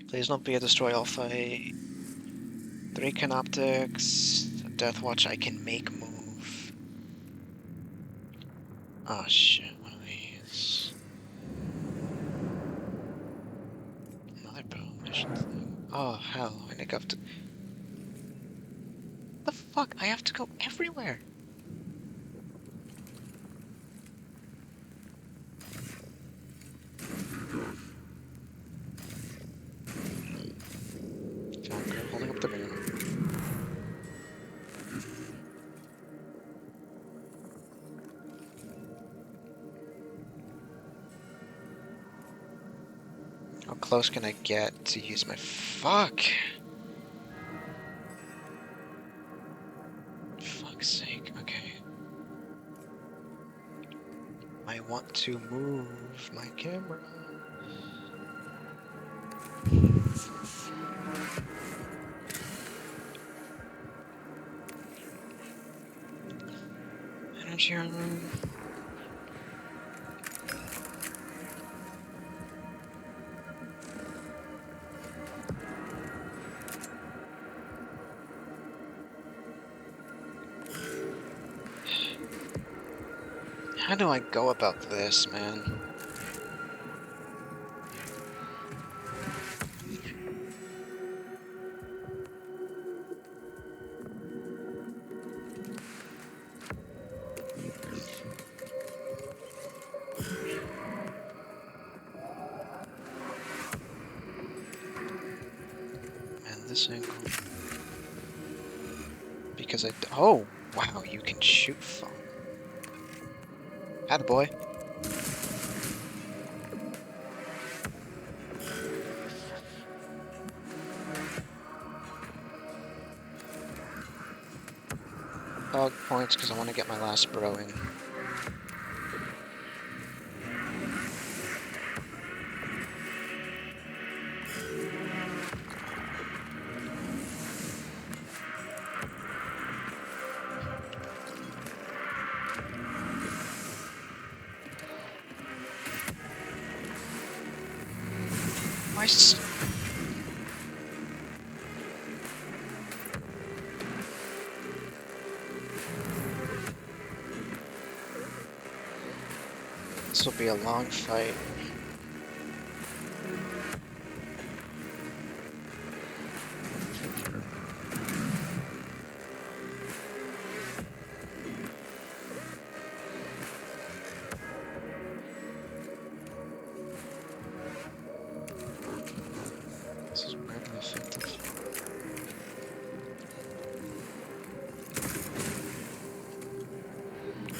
Please don't be a destroy all fight. 3 Canoptics. Death Watch I can make move. Oh shit, one of these. Another bow mission thing. Oh hell, I think I have to. The fuck? I have to go everywhere. Falcon holding up the moon. How close can I get to use my fuck? Fuck's sake, okay. I want to move my camera. Energy armor. How do I go about this, man? Man, this angle. Because oh, wow, you can shoot foam. Attaboy. Dog points because I want to get my last bro in. Why is this will be a long fight. This is weirdly effective.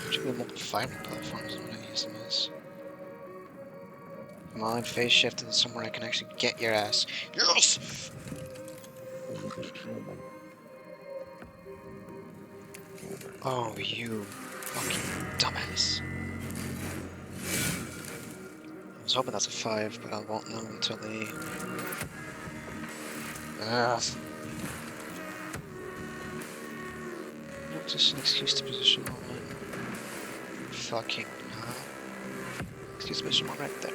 Actually, multiple fighting platforms I'm gonna use them as. Come on, phase shift to somewhere I can actually get your ass. Yes! Oh, you fucking dumbass. I was hoping that's a 5, but I won't know until the... Not just an excuse to position one. Fucking no. Excuse to position one right there.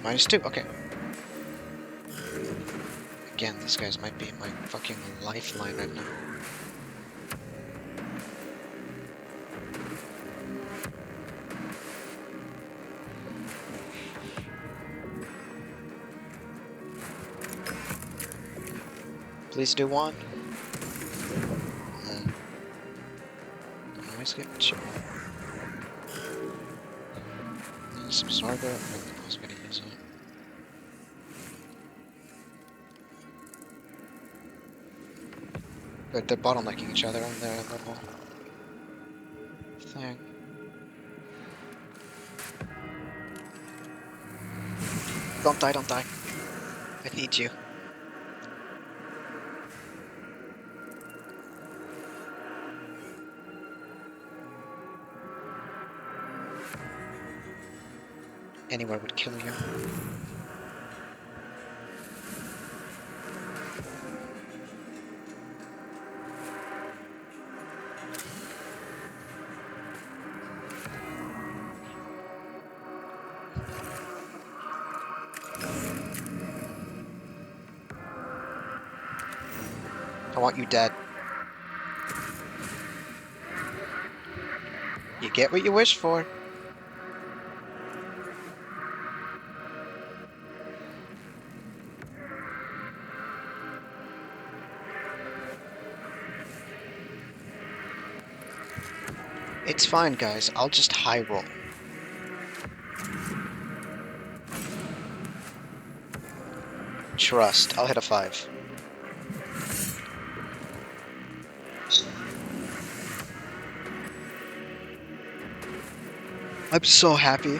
-2, okay. Again, these guys might be my fucking lifeline right now. Please do one. Don't always get shit. Just absorb it, and I was gonna use it. They're bottlenecking each other on their little thing. Don't die, don't die. I need you. Anywhere would kill you. I want you dead. You get what you wish for. It's fine, guys. I'll just high roll. Trust. I'll hit a 5. I'm so happy.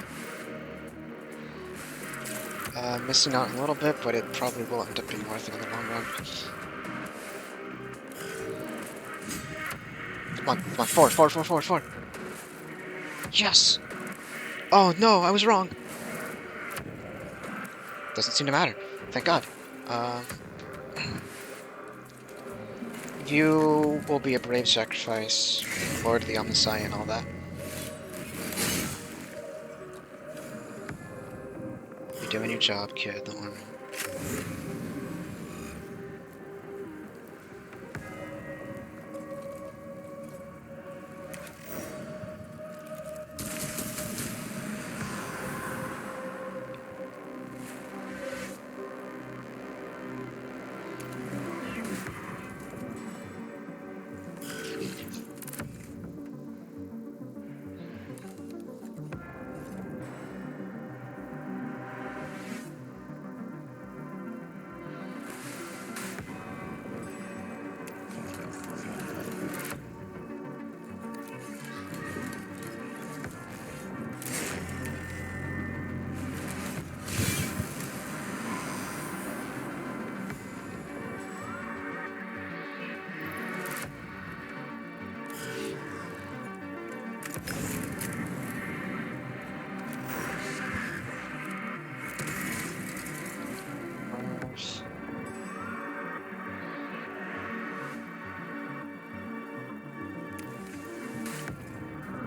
Missing out a little bit, but it probably will end up being worth it in the long run. Come on, come on, forward, forward, forward, forward, forward. Yes! Oh no, I was wrong. Doesn't seem to matter. Thank God. You will be a brave sacrifice, Lord of the Omniscient and all that. You're doing your job, kid, don't worry.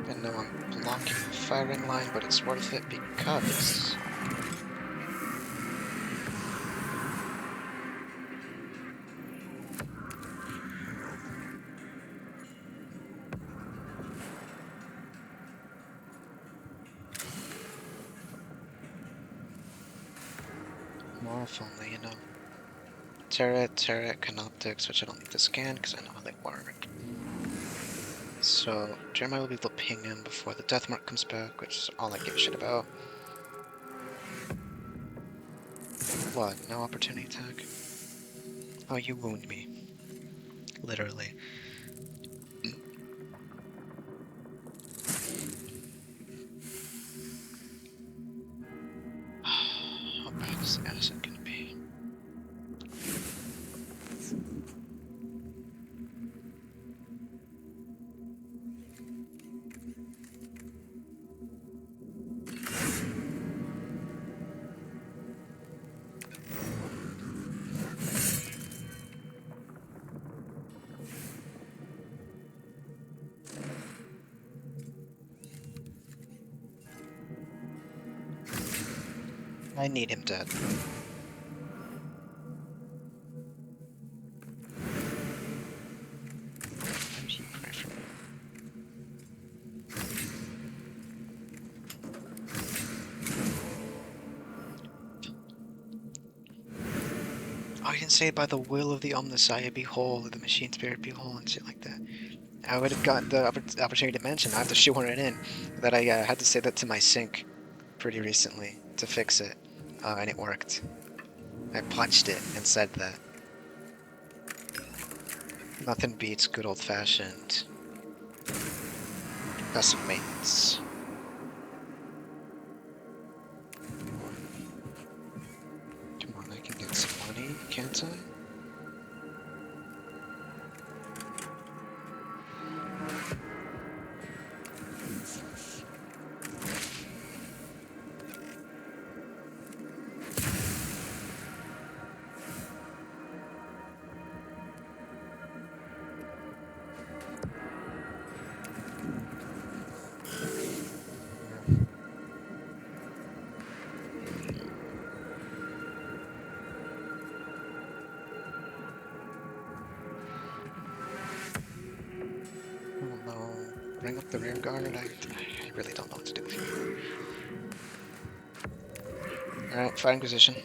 I know I'm blocking the firing line, but it's worth it because... More if only, you know. Turret, canoptics, which I don't need to scan because I know how they work. So, Jeremiah will be able to ping him before the death mark comes back, which is all I give a shit about. What? No opportunity attack? Oh, you wound me. Literally. How bad is the acid gonna be? I need him dead. Oh, you can say by the will of the Omniscient be whole, the machine spirit be whole, and shit like that. I would have got the opportunity to mention, I have to shoehorn it in, that I had to say that to my sync. pretty recently to fix it, and it worked. I punched it and said that. Nothing beats good old-fashioned custom maintenance. Come on, I can get some money, can't I? Oh no. Bring up the rear guard. I really don't know what to do with you. Alright, fighting position.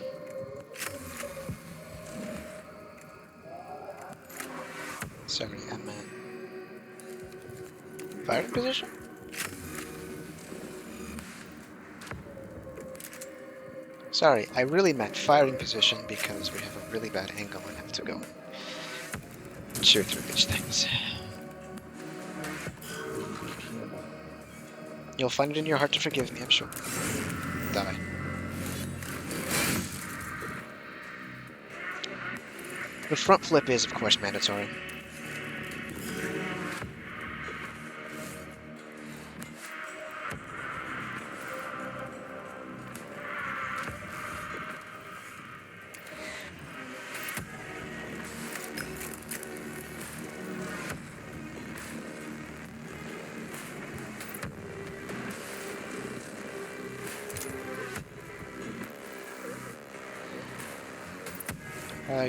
Sorry, I meant fighting position? Sorry, I really meant firing position because we have a really bad angle and have to go and shoot through these things. You'll find it in your heart to forgive me, I'm sure. Die. The front flip is, of course, mandatory.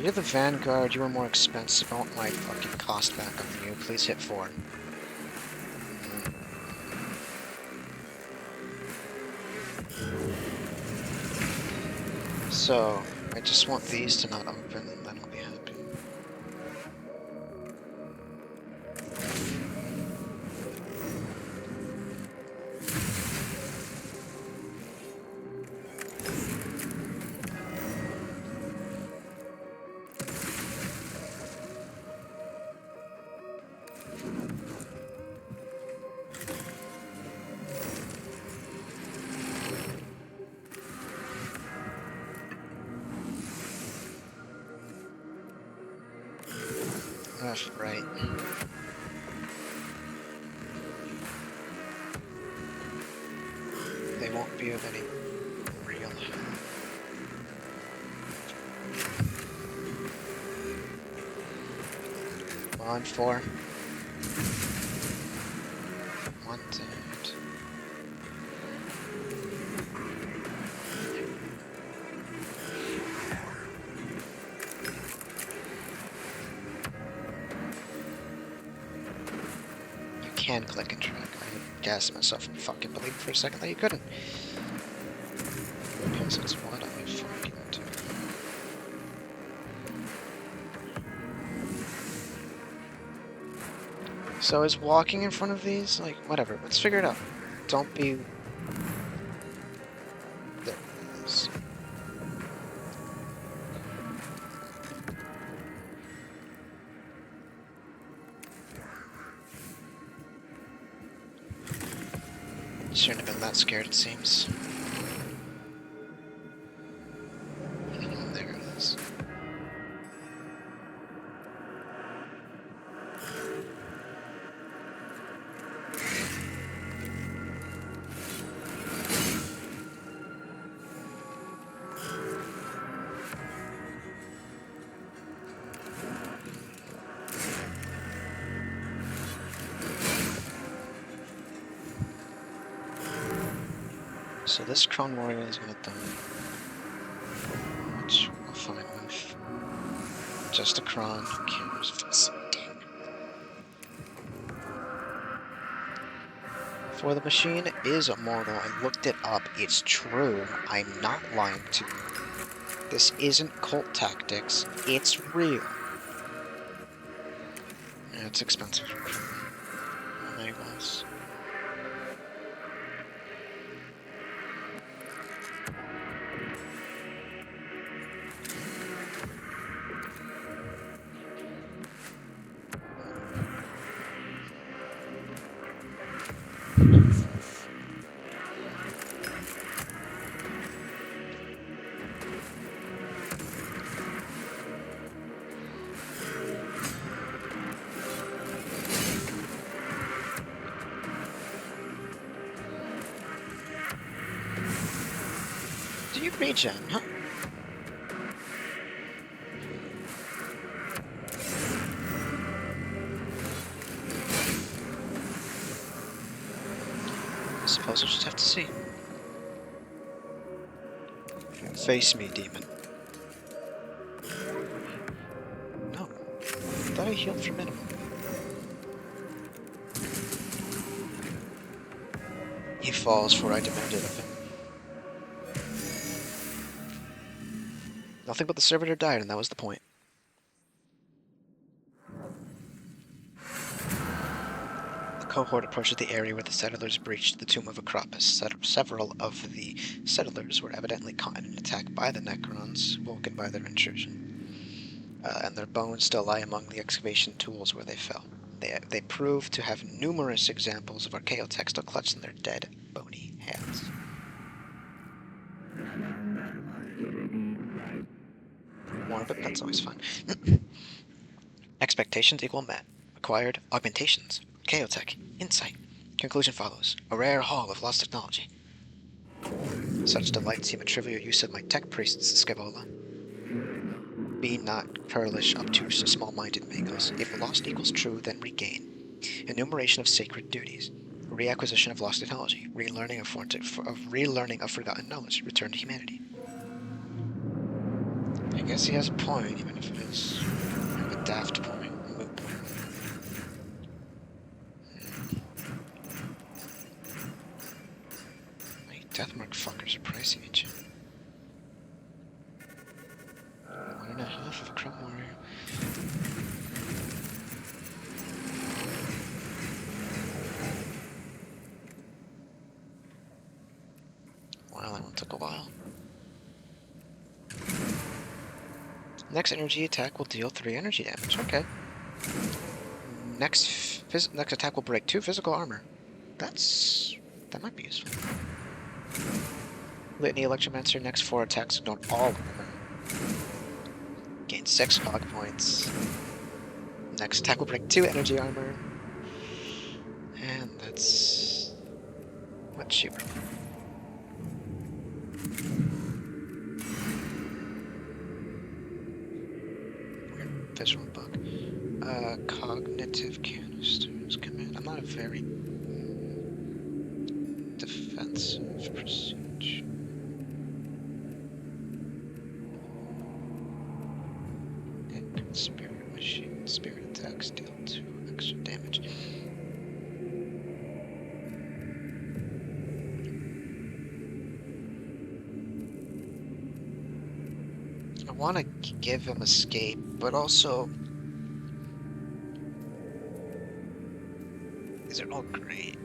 You're the Vanguard, you are more expensive. I want my fucking cost back on you. Please hit 4. So, I just want these to not open, and then I'll be happy. That's right. They won't be of any real help. Come on, 4. Wanted. You can click and drag. I gassed myself and fucking believed for a second that you couldn't. Because it's what I fucking do. So is walking in front of these, like, whatever, let's figure it out. Don't be... There it is. Shouldn't have been that scared, it seems. There it is. So this Crown Warrior is gonna die. Which we're fine with. Just a Kron, who cares if it's dead. For the machine is immortal. I looked it up. It's true. I'm not lying to you. This isn't cult tactics. It's real. Yeah, it's expensive. Anyways. regen, huh? I suppose we'll just have to see. Face me, demon. No. I thought I healed for minimum. He falls for what I demanded of him. Nothing but the servitor died, and that was the point. The cohort approaches the area where the settlers breached the tomb of Acropus. Several of the settlers were evidently caught in an attack by the Necrons, woken by their intrusion. And their bones still lie among the excavation tools where they fell. They prove to have numerous examples of archaeotech still clutched in their dead, bony hands. Morbid, that's always fun. Expectations equal met. Acquired augmentations, archaeotech, insight. Conclusion follows. A rare haul of lost technology. Such delight seem a trivial use of my tech priests, Scaevola. Be not churlish, obtuse, small-minded magos. If lost equals true, then regain. Enumeration of sacred duties. Reacquisition of lost technology. Relearning of forgotten knowledge. Return to humanity. I guess he has a point, even if it is kind of a daft point, a moot point. My deathmark fuckers are pricey, ain't you? 1.5 of a Chrome Warrior. Wow, that one took a while. Next energy attack will deal 3 energy damage. Okay. Next attack will break 2 physical armor. That might be useful. Litany Electromancer, next 4 attacks ignore all armor. Gain 6 cog points. Next attack will break 2 energy armor. And that's much cheaper. Weird visual bug. Cognitive canisters command. I'm not a very defensive procedure. And spirit machine. Spirit attacks deal 2 extra damage. I want to give him escape, but also these are all great.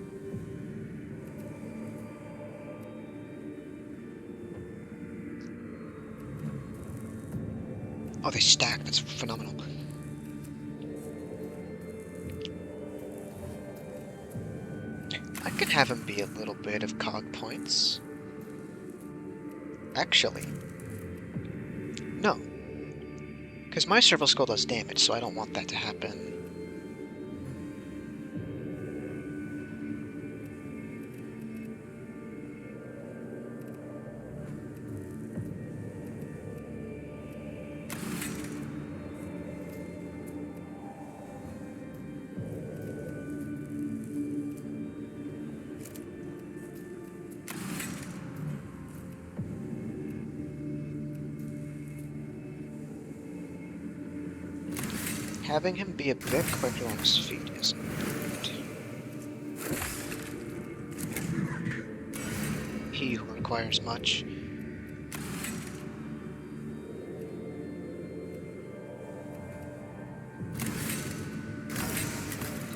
Oh, they stack. That's phenomenal. I could have him be a little bit of cog points. Actually, no. Because my serval skull does damage, so I don't want that to happen. Having him be a bit quicker on his feet isn't good. He who requires much.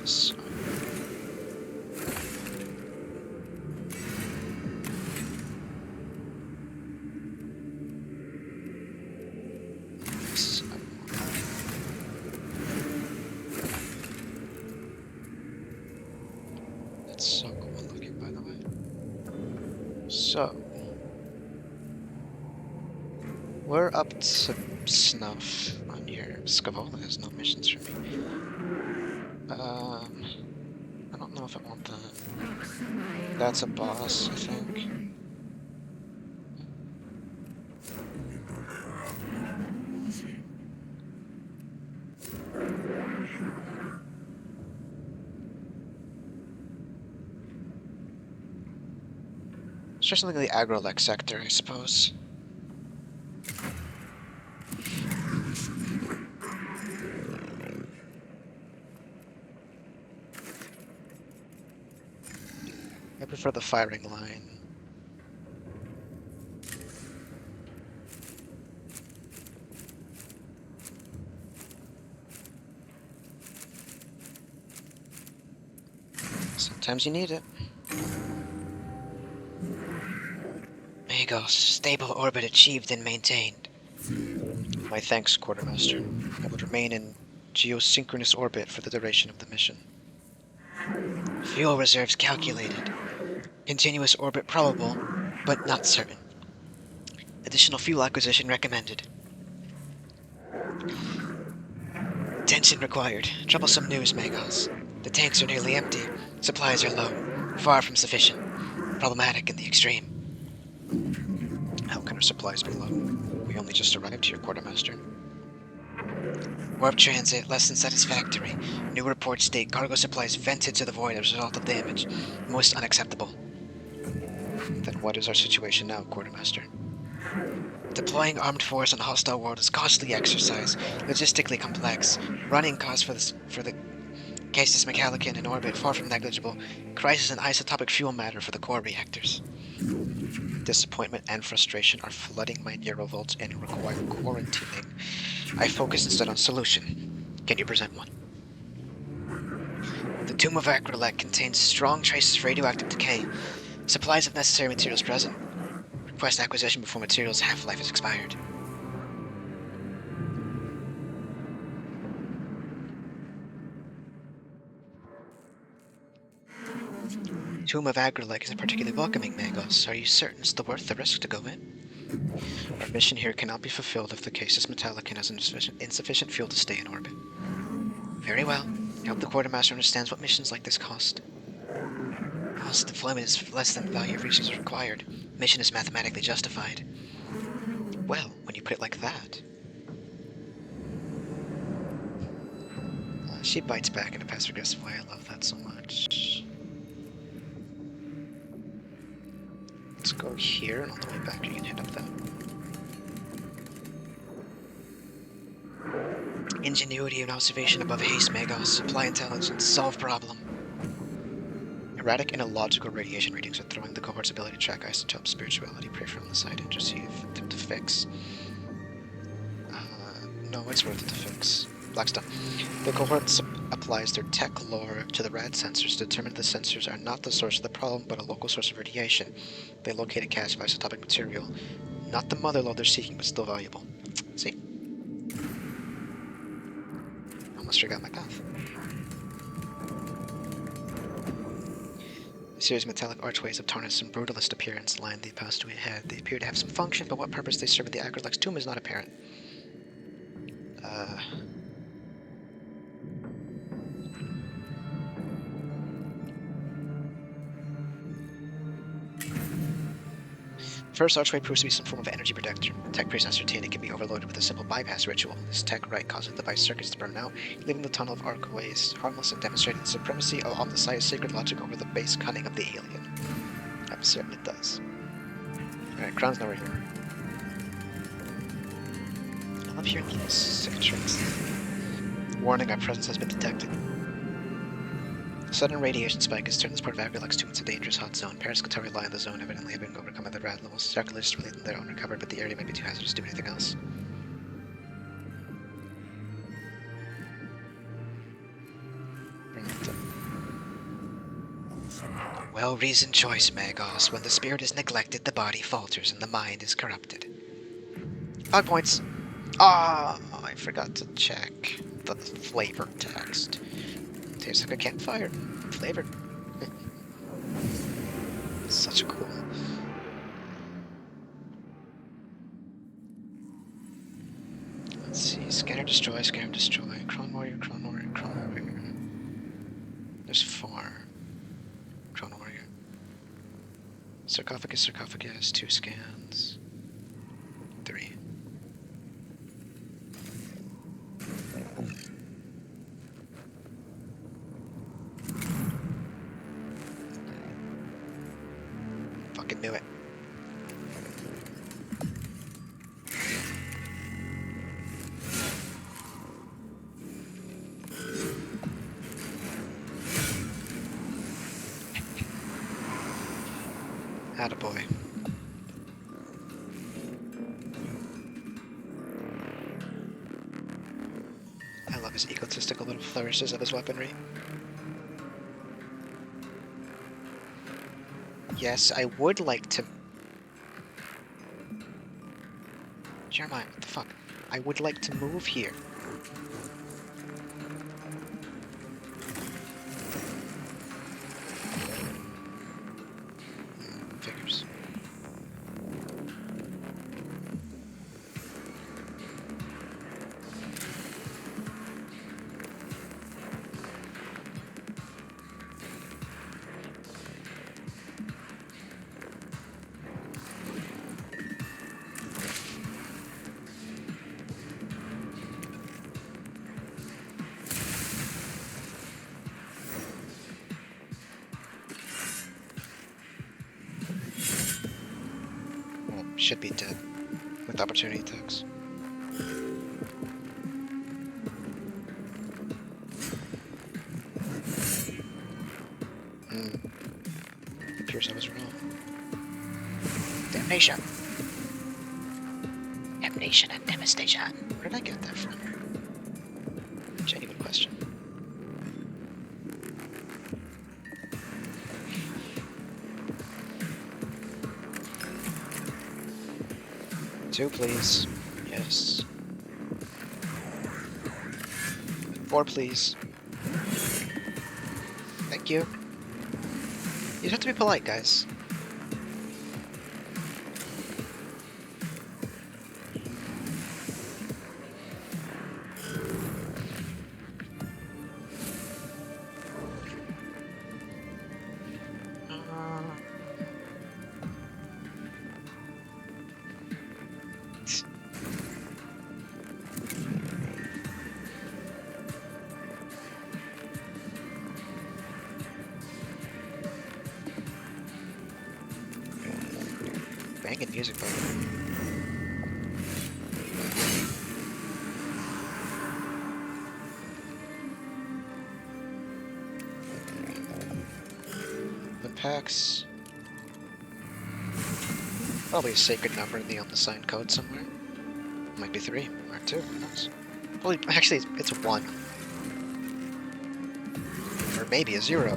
So. That's so cool looking, by the way. So, we're up to snuff on here. Scaevola has no missions for me. I don't know if I want that. That's a boss, I think. try something in the Agrolec sector, I suppose. I prefer the firing line. Sometimes you need it. Magos, stable orbit achieved and maintained. My thanks, Quartermaster. I will remain in geosynchronous orbit for the duration of the mission. Fuel reserves calculated. Continuous orbit probable, but not certain. Additional fuel acquisition recommended. Attention required. Troublesome news, Magos. The tanks are nearly empty. Supplies are low. Far from sufficient. Problematic in the extreme. How can our supplies be low? We only just arrived here, Quartermaster. Warp transit less than satisfactory. New reports state cargo supplies vented to the void as a result of damage. Most unacceptable. Then what is our situation now, Quartermaster? Deploying armed force on a hostile world is costly exercise, logistically complex. Running costs for the cases Mechanicus in orbit far from negligible. Crisis in isotopic fuel matter for the core reactors. Disappointment and frustration are flooding my neurovolts and require quarantining. I focus instead on solution. Can you present one? The tomb of Acrolec contains strong traces of radioactive decay. Supplies of necessary materials present. Request acquisition before materials' half-life is expired. Tomb of Agrolec is particularly welcoming, Magos. Are you certain it's worth the risk to go in? Our mission here cannot be fulfilled if the Casus Metallicum has insufficient fuel to stay in orbit. Very well. I hope the Quartermaster understands what missions like this cost. Cost deployment is less than the value of resources required. Mission is mathematically justified. Well, when you put it like that. She bites back in a passive-aggressive way. I love that so much. Let's go here, and on the way back you can hit up that. Ingenuity and observation above haste, Magos. Supply intelligence. Solve problem. Erratic and illogical radiation readings are throwing the cohort's ability to track isotope spirituality. Pray from the side and receive them to fix. No, it's worth it to fix. Blackstone. The cohort applies their tech lore to the rad sensors to determine the sensors are not the source of the problem, but a local source of radiation. They locate a cache of isotopic material. Not the mother lode they're seeking, but still valuable. See? Almost forgot my path. A series of metallic archways of tarnished and brutalist appearance line the passageway ahead. They appear to have some function, but what purpose they serve at the Acrolec's tomb is not apparent. First archway proves to be some form of energy protector. Tech priests ascertain it can be overloaded with a simple bypass ritual. This tech rite causes the device circuits to burn out, leaving the tunnel of archways harmless and demonstrating the supremacy of the site's sacred logic over the base cunning of the alien. I'm certain it does. Alright, Crown's nowhere here. I love hearing these sick tricks. Warning, our presence has been detected. A sudden radiation spike has turned this part of Agrilex tomb into a dangerous hot zone. Parascatari lie in the zone, evidently having overcome at the rad levels. Sacrilege relating their own recovered, but the area might be too hazardous to do anything else. A well-reasoned choice, Magos. When the spirit is neglected, the body falters and the mind is corrupted. 5 points. Ah, I forgot to check the flavor text. Tastes like a campfire. Flavored. Such a cool. Let's see. Scanner destroy, Cron warrior, Cron warrior, Cron warrior. There's 4. Cron warrior. Sarcophagus, 2 scans. 3. Fucking knew it. Attaboy. I love his egotistical little flourishes of his weaponry. Yes, I would like to... Jeremiah, what the fuck? I would like to move here. Figures. Well, should be dead with opportunity attacks. Appears I was wrong. Damnation! Damnation and devastation. Where did I get that from? Genuine question. Two, please. Yes. 4, please. Thank you. You have to be polite, guys. Banging music, by the way. Packs. Probably a sacred number in the unsigned code somewhere. Might be 3 or 2, who knows? Probably, actually, it's 1. Or maybe a 0.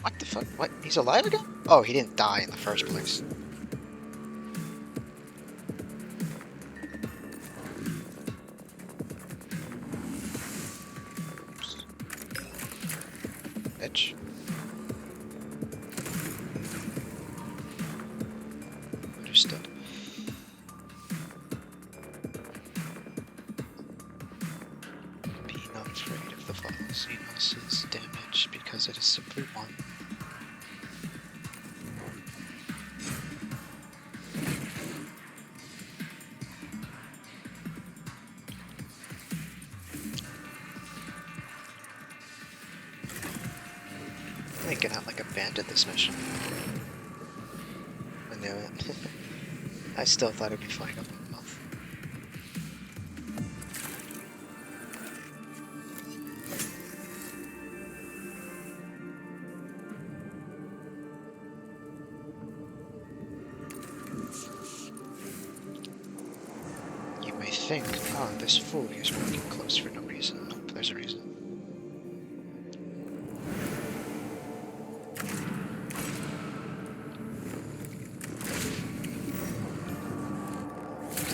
What the fuck? What? He's alive again? Oh, he didn't die in the first place. Bitch. Understood. Be not afraid of the fall. Xenos' damage because it is simply 1. Making out like a bandit this mission. I knew it. I still thought it'd be flying up in the mouth. You may think, oh, this fool is working close for no reason. Nope, there's a reason.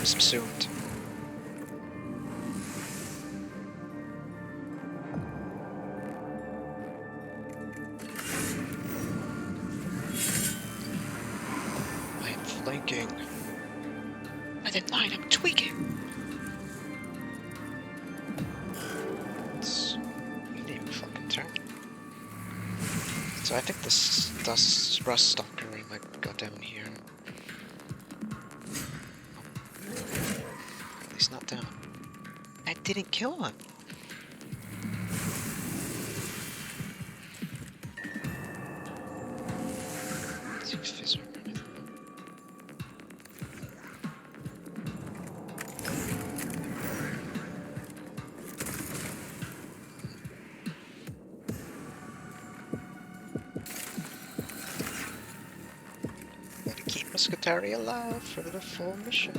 Subsumed. I am flanking. By the 9, I'm tweaking. We didn't even fucking turn. So I think this rust stalker might go down here. Not down. I didn't kill him. Gotta keep Muscatari alive for the full mission.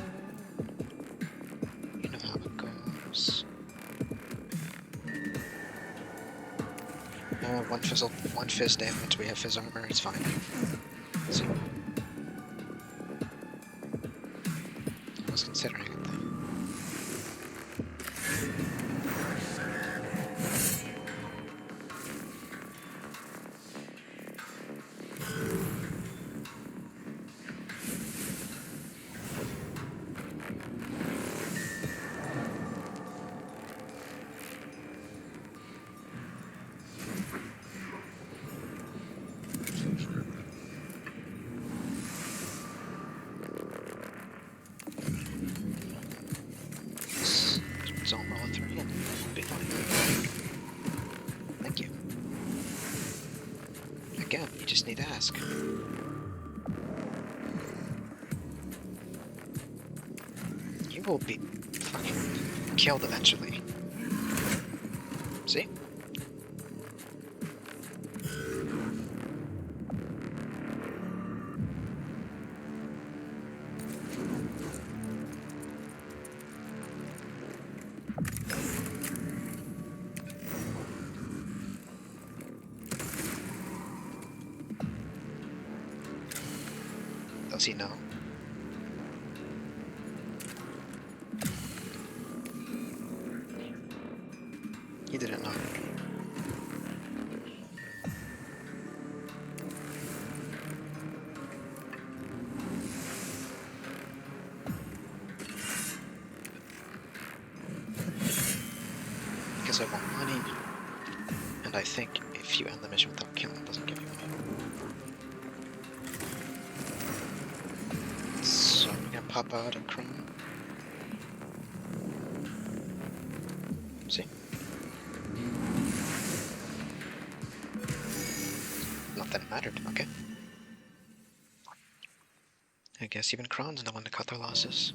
You know how it goes. One fizz damage. We have fizz armor. It's fine. See? I was considering it though. Don't roll a 3 and be fine. Thank you. Again, you just need to ask. You will be fucking killed eventually. See? Does he know? He didn't know. Because I want money, and I think if you end the mission without killing, it doesn't give you money. So I'm gonna pop out a chrome. See? Not that it mattered, okay. I guess even Kron's know when to cut their losses.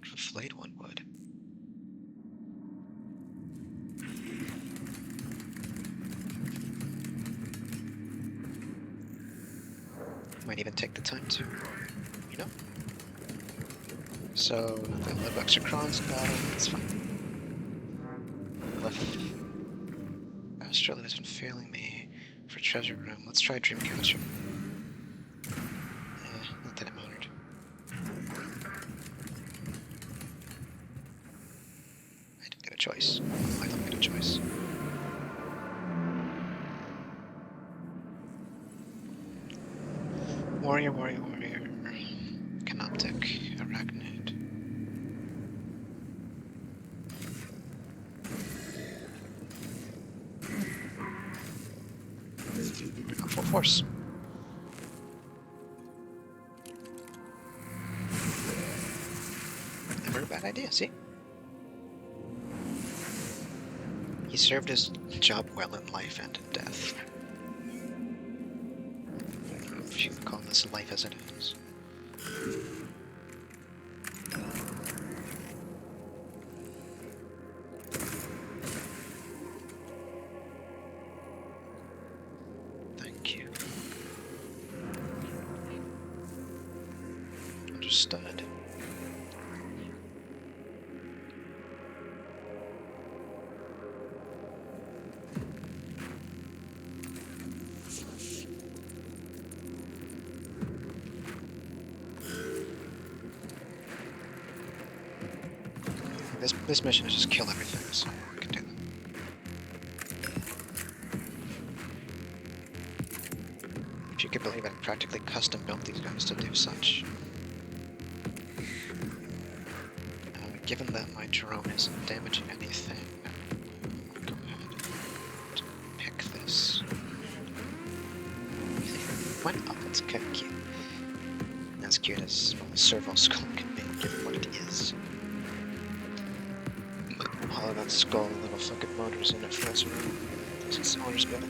If a flayed one would. Might even take the time to, you know? So, the live extra Krons in battle, it's fine. Left Astrolith has been failing me for treasure room. Let's try Dreamcatcher. Not that it mattered. I didn't get a choice. I don't get a choice. Warrior, warrior, warrior. Canoptic, arachnid. Full force. Never a bad idea, see? He served his job well in life and in death. If you can call this life as it is. Thank you. Understood. This mission is just kill everything, so we can do that. If you could believe it, I practically custom built these guys to do such. Given that my drone isn't damaging anything, I'll go ahead and pick this. Went up, it's kind of cute. As cute as a servo skull can be, given what it is. Oh, that skull, little fucking motors in it for us. Doesn't cylinders better.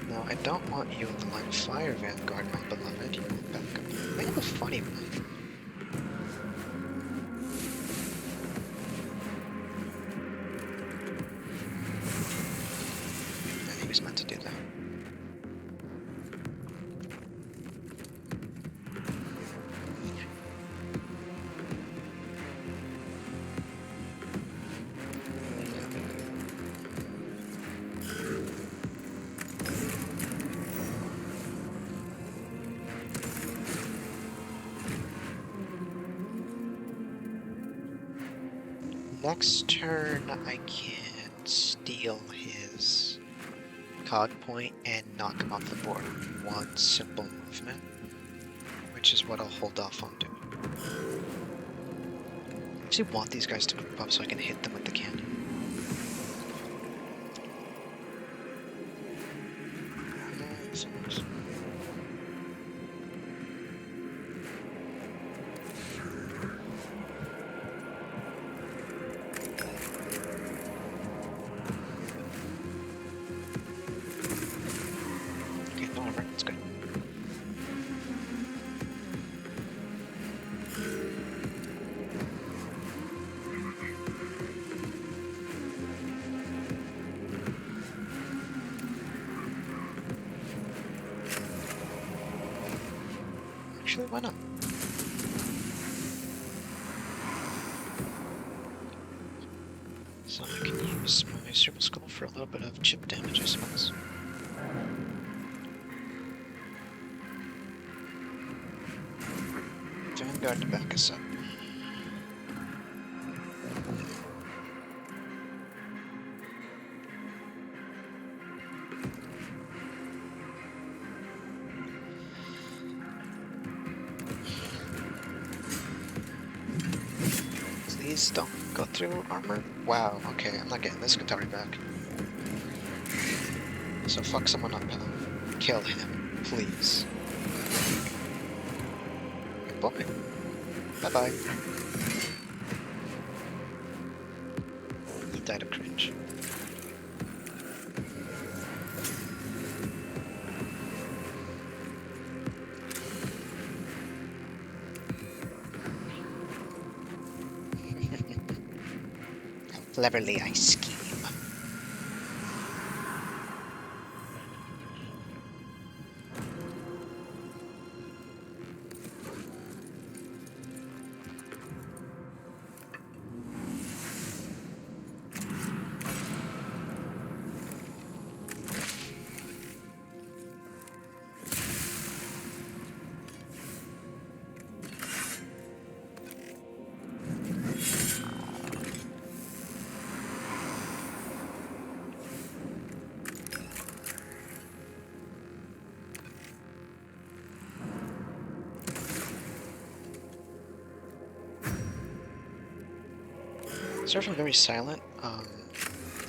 Now, I don't want you in the line of fire, Vanguard, my beloved. You want backup. I have a funny one. And he was meant to do that. next turn I can steal his cog point and knock him off the board with one simple movement, which is what I'll hold off on doing. I actually want these guys to group up so I can hit them with the cannon. Okay, no armor, that's good. Actually, why not? So I can use my Cerebral Skull for a little bit of chip damage, I suppose. Vanguard to back us up. Please don't go through armor. Wow, okay, I'm not getting this Qatari back. So fuck someone up, pal. Kill him, please. Good boy. Bye-bye. He died of cringe. How cleverly I scheme. Sorry if I'm very silent. I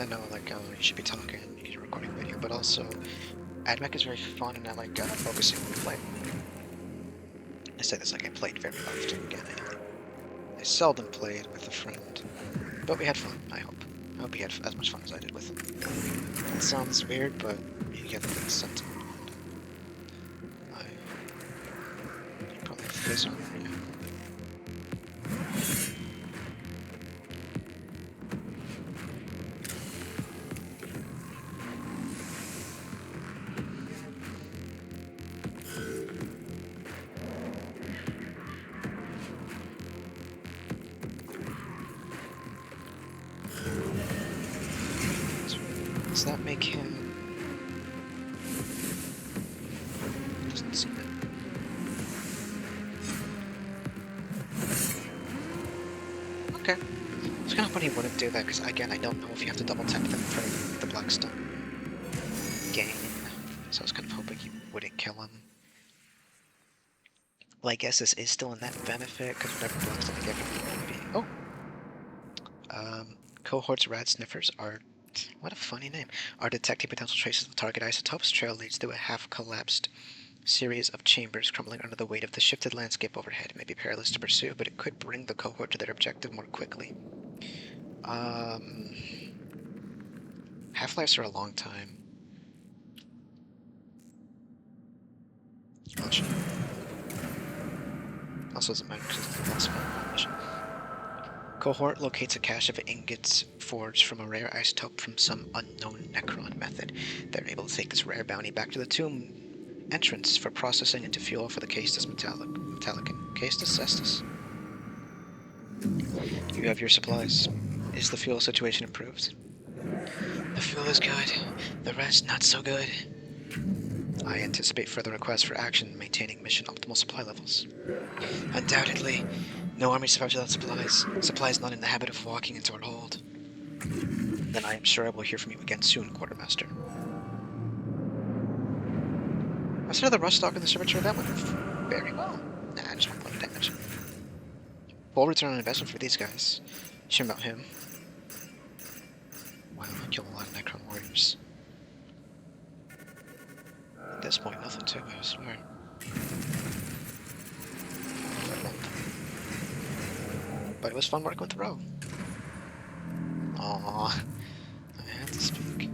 know, like, you should be talking, you're recording video, but also, AdMech is very fun, and I like focusing on the play. I say this like I played very often. Again, I seldom played with a friend, but we had fun, I hope. I hope you had as much fun as I did with him. It sounds weird, but you get the sentiment. You probably have fizz on, yeah. Does that make him... Doesn't seem it. Okay. I was kind of hoping he wouldn't do that, because again, I don't know if you have to double tap them for the Blackstone gain. So I was kind of hoping he wouldn't kill him. Well, I guess this is still a net benefit, because whatever Blackstone I get from the be... Oh! Cohort's rad sniffers are... What a funny name. Are detecting potential traces of target isotopes. Trail leads through a half-collapsed series of chambers crumbling under the weight of the shifted landscape overhead. It may be perilous to pursue, but it could bring the cohort to their objective more quickly. Half-lives are a long time. Also doesn't matter because it's less fun mission. Cohort locates a cache of ingots forged from a rare isotope from some unknown Necron method. They're able to take this rare bounty back to the tomb entrance for processing into fuel for the Caestus Metallicum. Caestus Cestus. You have your supplies. Is the fuel situation improved? The fuel is good. The rest not so good. I anticipate further requests for action maintaining mission optimal supply levels. Undoubtedly, No army survives without supplies. Supplies not in the habit of walking into our hold. Then I am sure I will hear from you again soon, Quartermaster. Instead of the rust stock in the servitor, that went very well. Nah, just 1 point of damage. Full return on investment for these guys. Shame about him. Wow, I killed a lot of Necron warriors. At this point, nothing to it, I swear. But it was fun working with Row. Aww, I had to speak.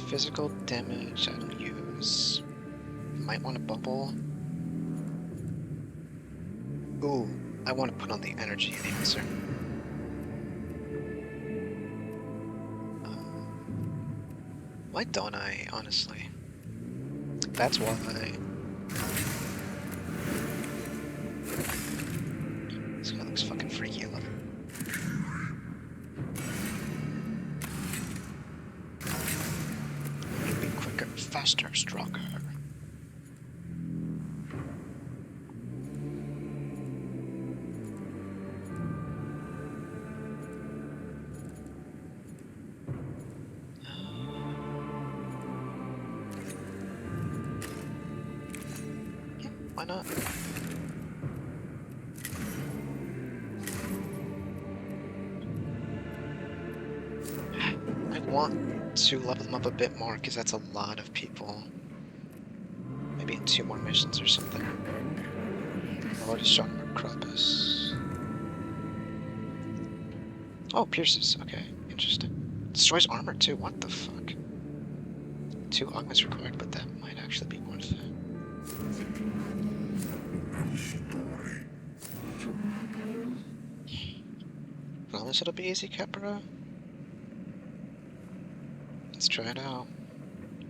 Physical damage I don't use. Might want to bubble. Ooh, I want to put on the energy enhancer. Why don't I, honestly? That's why. This guy looks fucking freaky, I love it. Be quicker, faster, stronger. Yeah, why not? I want to level them up a bit more because that's a lot of people. Maybe in 2 more missions or something. Lord is strong Macropus. Oh, pierces. Okay, interesting. Destroys armor too. What the fuck? 2 augments required, but that might actually be worth it. Promise it'll be easy, Capra? Let's try it out.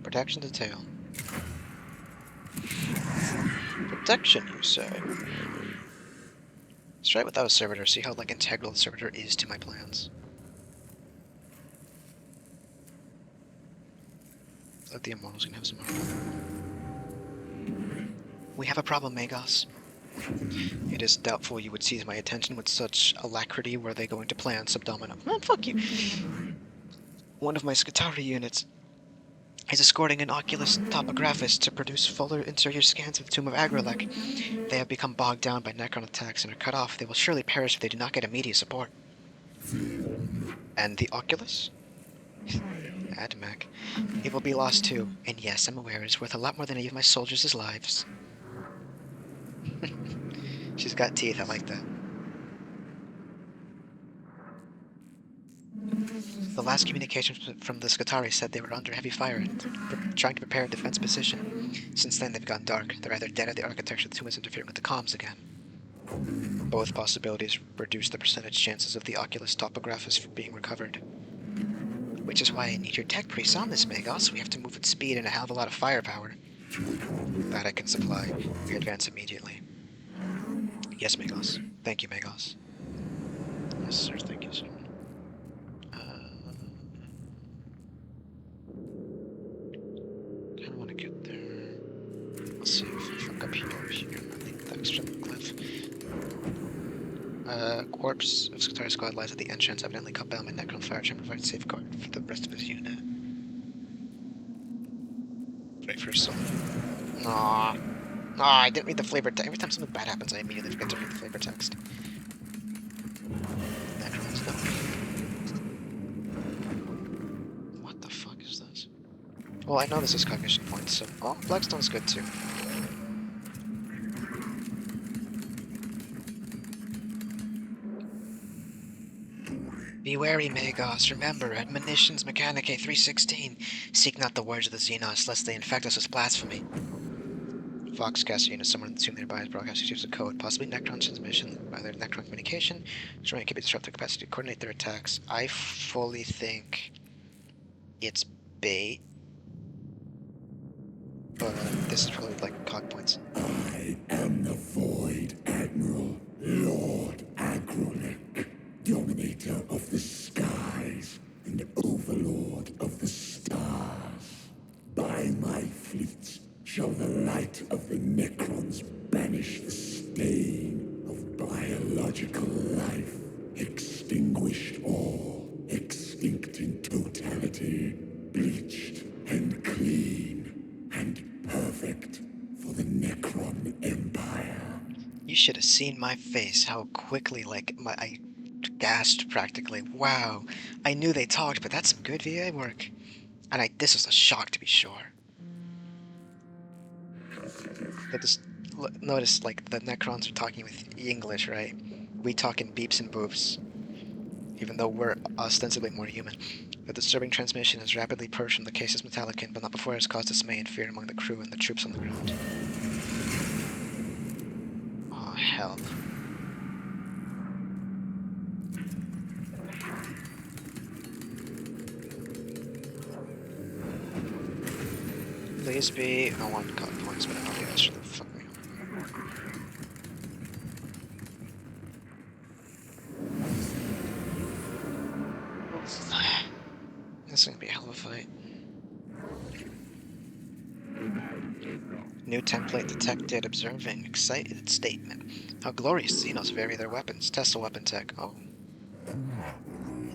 Protection detail. Protection, you say? Let's try it without a servitor, see how like integral the servitor is to my plans. Let the Immortals can have some armor. We have a problem, Magos. It is doubtful you would seize my attention with such alacrity were they going to play on Subdomino. Man, fuck you! One of my Scutari units is escorting an Oculus topographist to produce fuller interior scans of the Tomb of Agrelek. They have become bogged down by Necron attacks and are cut off. They will surely perish if they do not get immediate support. And the Oculus? Admech. It will be lost too. And yes, I'm aware it's worth a lot more than any of my soldiers' lives. She's got teeth, I like that. The last communication from the Scutari said they were under heavy fire and trying to prepare a defense position. Since then, they've gone dark. They're either dead or the architecture of the tomb is interfering with the comms again. Both possibilities reduce the percentage chances of the Oculus topographist being recovered. Which is why I need your tech priests on this, Magos. We have to move at speed and a hell of a lot of firepower. That I can supply. We advance immediately. Yes, Magos. Thank you, Magos. Yes, sir. Thank you, sir. I don't want to get there. Let's see if I fuck up here. I think that's from the cliff. Corpse of Scutari squad lies at the entrance, evidently cut down by Necron fire chamber provides safeguard for the rest of his unit. Wait for a soul. Aww. Aw, I didn't read the flavor text. Every time something bad happens, I immediately forget to read the flavor text. Necrons, no. What the fuck is this? Well, I know this is cognition points, so... Oh, Blackstone's good too. Be wary, Magos. Remember, admonitions Mechanicus 316. Seek not the words of the Xenos, lest they infect us with blasphemy. Foxcaster unit somewhere in the tomb nearby is broadcasting use of code, possibly Necron transmission, either Necron communication, destroying can be disrupt their capacity to coordinate their attacks. I fully think it's bait, but this is probably like cog points. I am the Void Admiral, Lord Agrolek, Dominator of the skies and Overlord of the stars. should have seen my face, how quickly, like, I gasped practically. Wow. I knew they talked, but that's some good VA work. And this was a shock, to be sure. But just notice, like, the Necrons are talking with English, right? We talk in beeps and boops, even though we're ostensibly more human. The disturbing transmission has rapidly purged from the case's metallicin, but not before it has caused dismay and fear among the crew and the troops on the ground. Oh, hell. Please be... I want code points, but I don't think that should fuck me up. This is gonna be a hell of a fight. New template detected, observing, excited statement. How glorious Xenos vary their weapons. Test a weapon tech. Oh.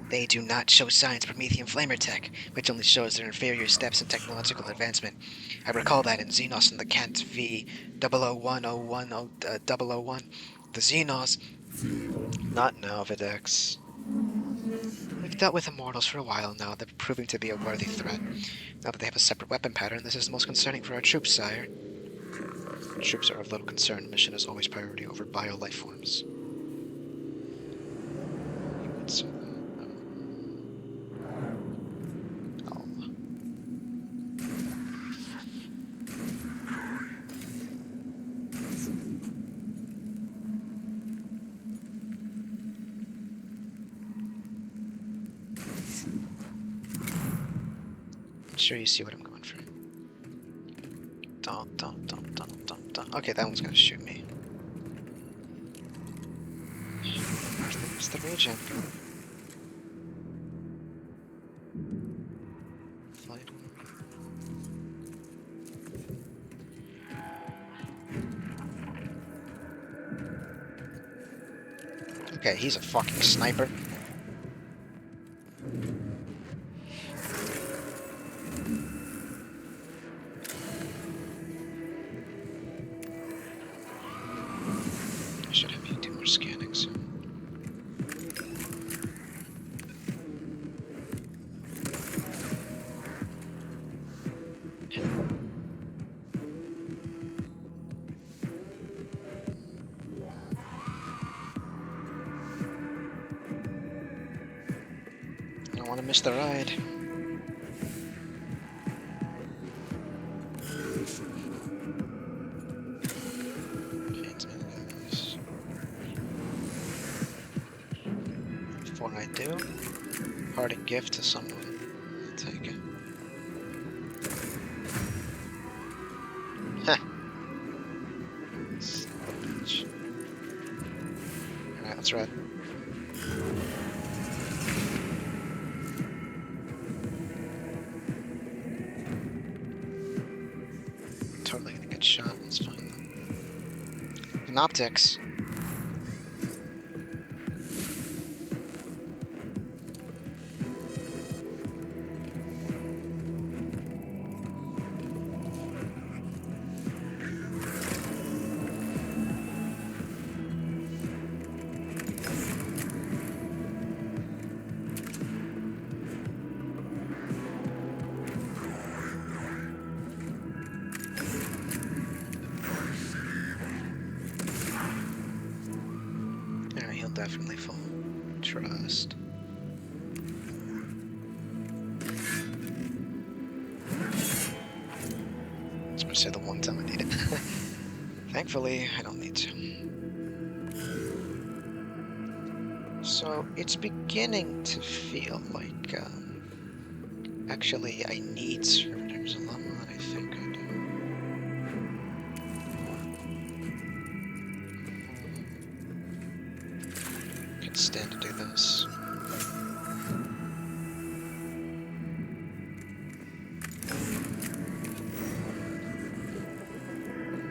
They do not show signs of Promethean flamer tech, which only shows their inferior steps in technological advancement. I recall that in Xenos and the Kent v 00101, the Xenos, not now, Videx. We've dealt with immortals for a while now. They're proving to be a worthy threat. Now that they have a separate weapon pattern, this is the most concerning for our troops, sire. Troops are of little concern. Mission is always priority over bio-life forms. I'm sure you see what I'm going for. Don't. Okay, that one's gonna shoot me. Where's the regen? Flight. Okay, he's a fucking sniper. I should have you do more scanning soon. I don't want to miss the ride. Before I do, parting gift to someone. I'll take it. Heh. Alright, let's ride. Totally gonna get shot. That's fine though. Synoptics. Yeah, he'll definitely fall. Trust. I was gonna say the one time I need it. Thankfully, I don't need to. So, it's beginning to feel like, actually, I need servitors a lot more than I think I do. Can stand to do this.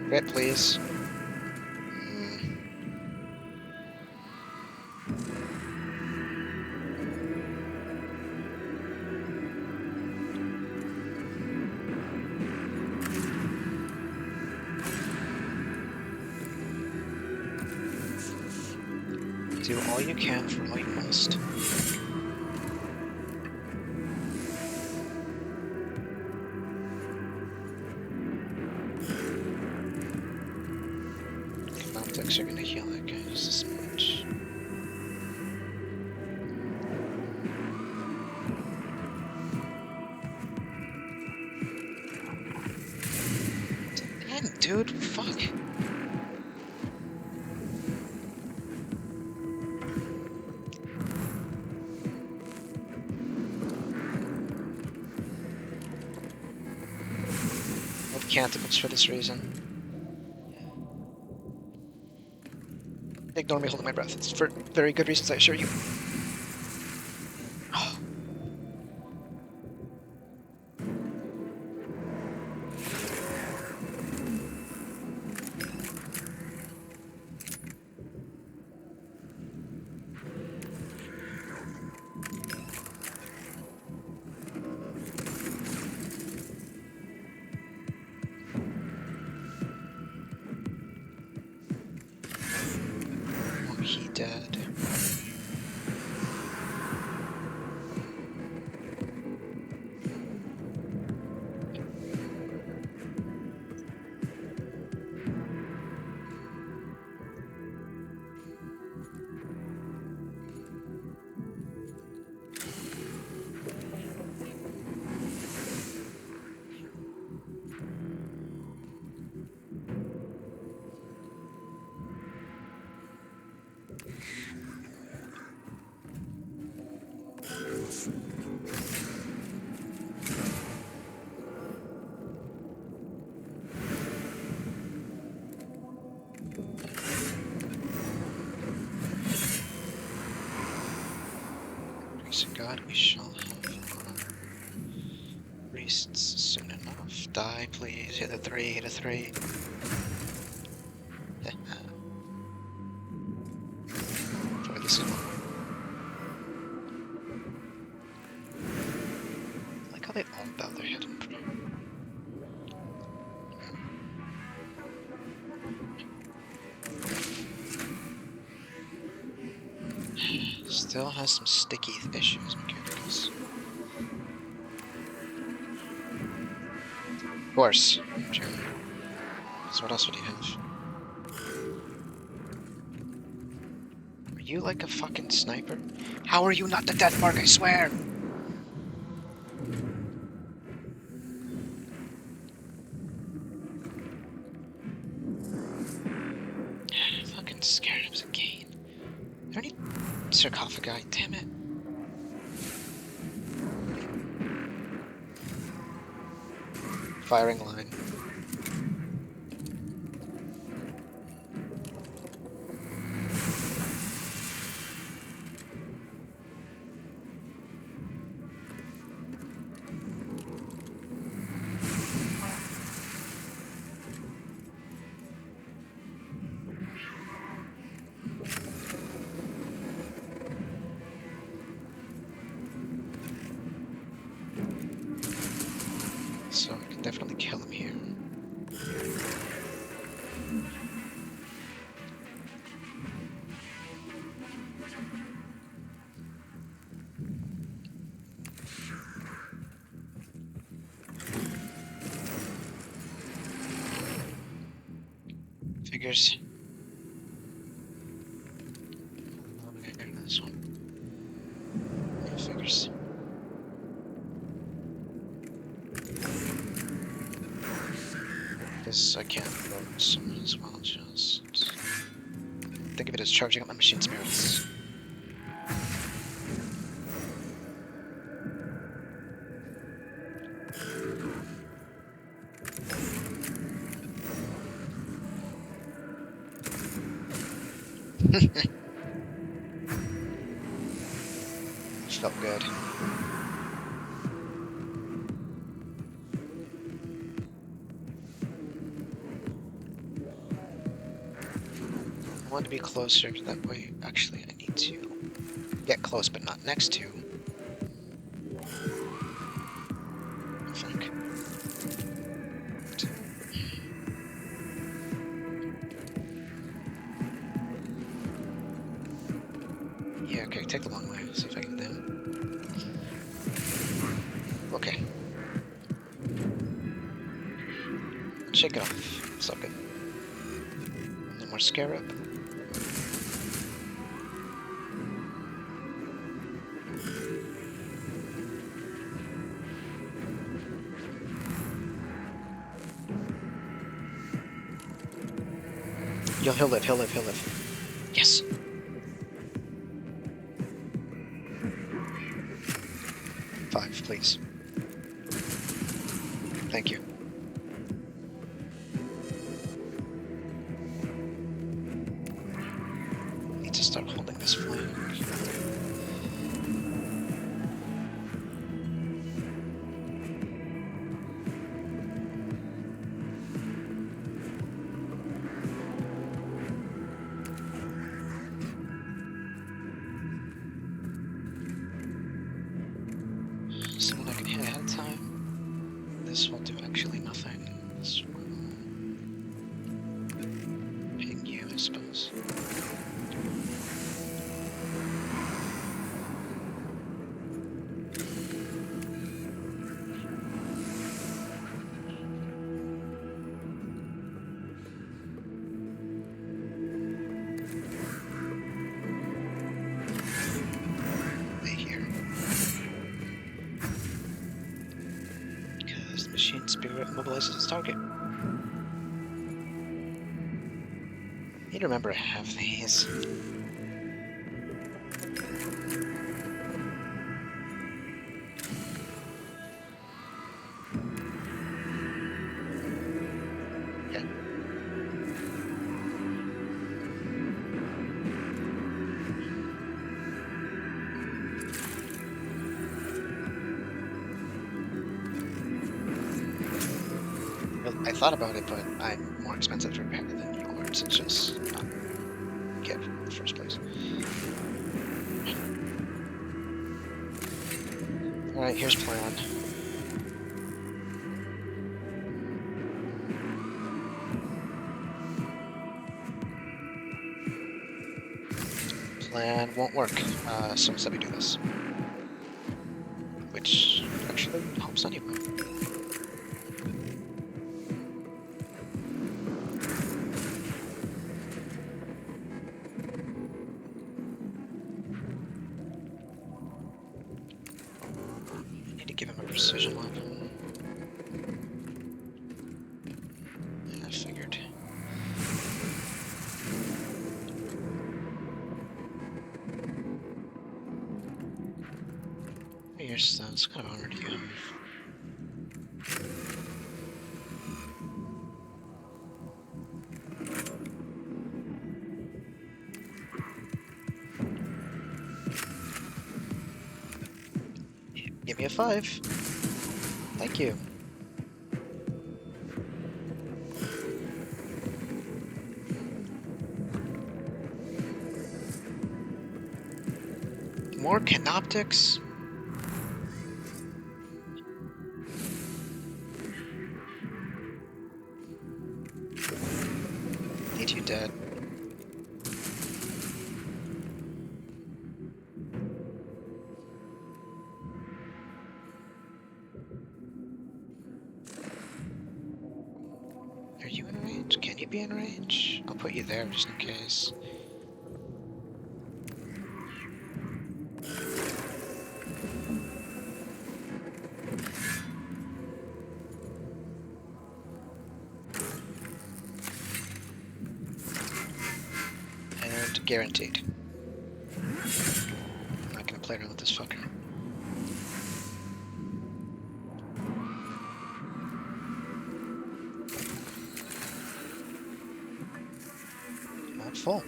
Crit, please. Do all you can for all you must. Optics are gonna heal that guy just as much. Damn, dude, fuck. Canticles for this reason. Ignore me holding my breath. It's for very good reasons, I assure you. Oh, he dead. Grace of God, we shall have priests soon enough. Die, please. Hit a 3, hit a 3. Enjoy this one. I like how they all bow their head in prayer. Still has some sticky issues, Mechanicus. Of course, Jeremy. So what else would you have? Are you like a fucking sniper? How are you not the death mark, I swear? Fucking scarabs again. I don't need sarcophagi, damn it. Firing line. So I can definitely kill him here. Figures. I'm gonna go to this one. Yeah, figures. This I can't roll someone as well, just think of it as charging up my machine spirits. Felt good. I want to be closer, that way, actually, I need to get close, but not next to. I think. Yeah, okay, take the long way. See if I can get down. Okay. Shake it off. It's all good. No more scarab. Yo, he'll live, he'll live, he'll live. Yes! Five, please. Thank you. Need to start holding this flank. Someone I can hit ahead of time. This will do actually nothing. This will ping you, I suppose. Stay here. Because the machine spirit mobilizes its target. Need to remember I have these. Yeah. I thought about it, but I'm more expensive to repair than you are, so it's just not good in the first place. Alright, here's plan. Plan won't work, so instead we do this. Which actually helps anyway. Need to give him a precision weapon. Yeah, I figured. Here's that's kind of armor do you have? Give me a 5. Thank you. More canoptics? Need you dead. Are you in range? Can you be in range? I'll put you there just in case. And guaranteed. I'm not gonna play around with this fucker. Not full.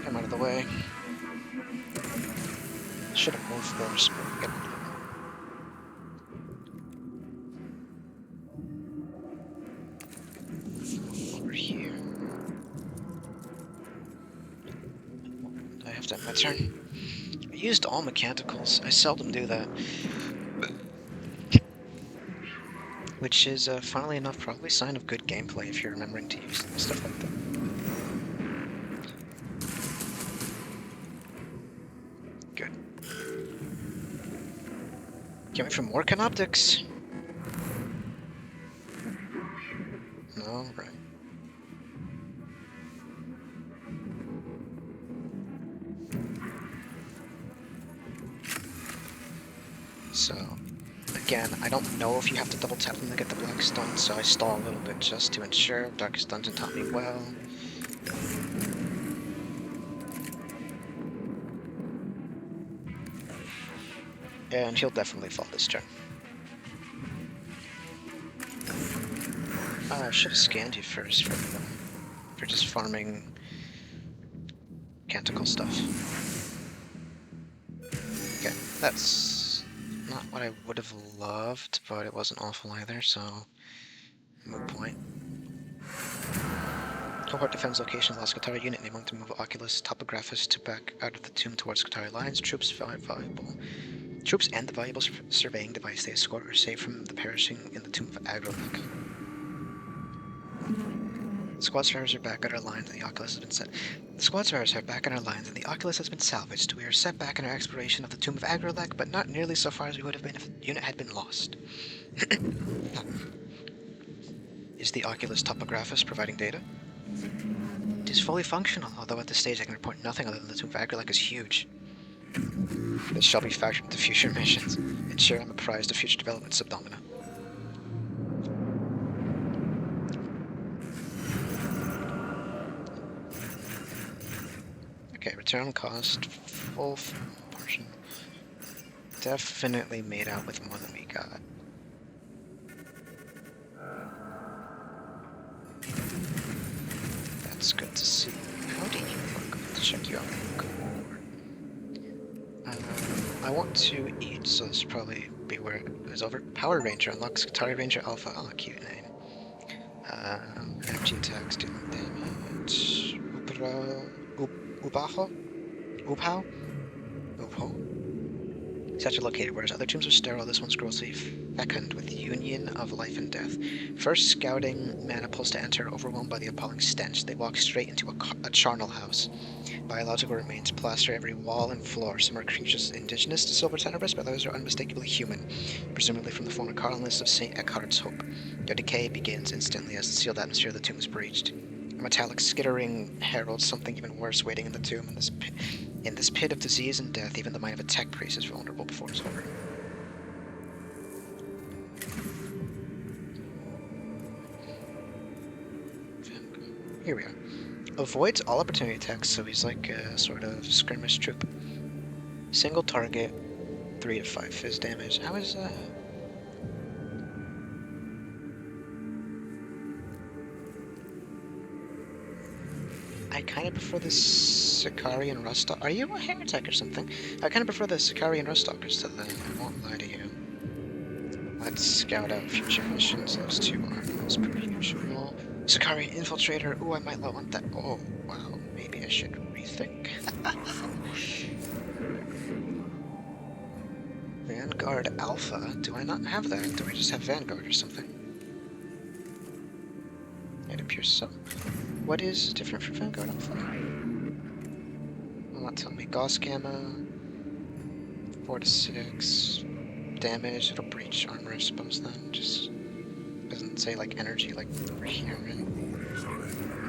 Come out of the way. Should have moved first, but get out of the way. Over here. Do I have to have my turn? used all Mechanicals. I seldom do that. Which is, funnily enough, probably a sign of good gameplay if you're remembering to use stuff like that. Good. Can't wait for more Canoptics! Alright. So, again, I don't know if you have to double tap them to get the black stun, so I stall a little bit just to ensure. Darkest Dungeon taught me well. And he'll definitely fall this turn. I should have scanned you first for just farming Canticle stuff. Okay, that's not what I would have loved, but it wasn't awful either, so moot point. Cohort defends location of the last Qatari unit, naming to move Oculus Topographus to back out of the tomb towards Qatari lines. Troops valuable. Troops and the valuable surveying device they escort are saved from the perishing in the tomb of Agrolek. The squad survivors are back at our lines and the Oculus has been set. The squad survivors are back in our lines and the Oculus has been salvaged. We are set back in our exploration of the tomb of Agrolek, but not nearly so far as we would have been if the unit had been lost. Is the Oculus Topographus providing data? It is fully functional, although at this stage I can report nothing other than the tomb of Agrolek is huge. This shall be factored into future missions. Ensure I'm apprised of future developments, Subdomina. Okay, return cost, full portion. Definitely made out with more than we got. That's good to see. How do you look? Let's check you out. I want to eat, so this will probably be where it is over. Power Ranger unlocks Qatari Ranger Alpha. Oh, cute name. Energy attacks dealing damage. Ubaho? Upao? Upho? Sets are located, whereas other tombs are sterile, this one's grossly fecund with union of life and death. First scouting mana pulls to enter, overwhelmed by the appalling stench. They walk straight into a charnel house. Biological remains plaster every wall and floor. Some are creatures indigenous to Silver Tenebrous, but others are unmistakably human, presumably from the former colonists of St. Eckhart's Hope. Their decay begins instantly as the sealed atmosphere of the tomb is breached. A metallic skittering heralds something even worse waiting in the tomb. In this pit of disease and death, even the mind of a tech priest is vulnerable before it's over. Here we are. Avoids all opportunity attacks, so he's like a sort of skirmish troop. Single target, 3 to 5 fizz damage. How is that? I kind of prefer the Sicarian Rustalker. Are you a heretic or something? I kind of prefer the Sicarian Rustalkers to them, I won't lie to you. Let's scout out future missions. Those two are as per usual. Sicarian Infiltrator. Ooh, I might not want that. Oh, wow. Maybe I should rethink. Vanguard Alpha? Do I not have that? Do I just have Vanguard or something? It appears so. What is different from Vanguard Alpha? Will not tell me. Gauss Gamma, 4 to 6 damage. It'll breach armor, I suppose, then. Just doesn't say, like, energy, like, over here, right?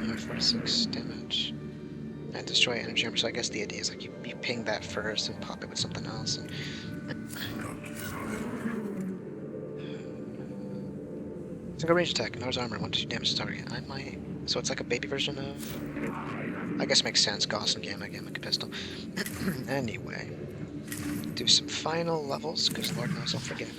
Yeah, 4 to 6 damage. And destroy energy armor, so I guess the idea is, like, you ping that first and pop it with something else. And single range attack, ignores armor, 1 to 2 damage to target. I might... So it's like a baby version of... I guess makes sense, Gauss and Gamma pistol. Anyway. Do some final levels, because Lord knows I'll forget.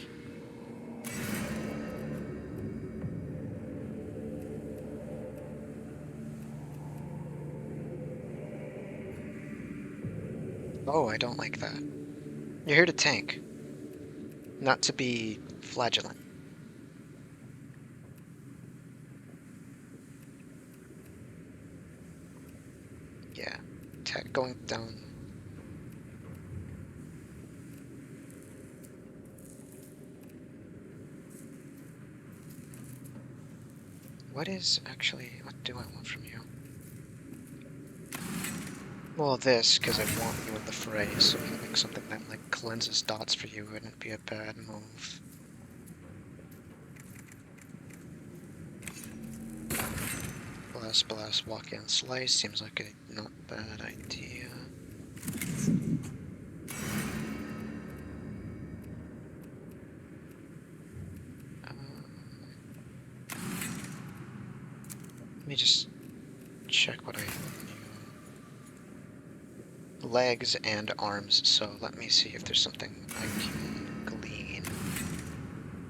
Oh, I don't like that. You're here to tank, not to be flagellant. Yeah, going down. What is actually, what do I want from you? Well, this, because I want you in the fray, so having something that, like, cleanses dots for you wouldn't be a bad move. Blast, blast, walk in, slice, seems like a not bad idea. Let me just check what I knew. Legs and arms, so let me see if there's something I can glean.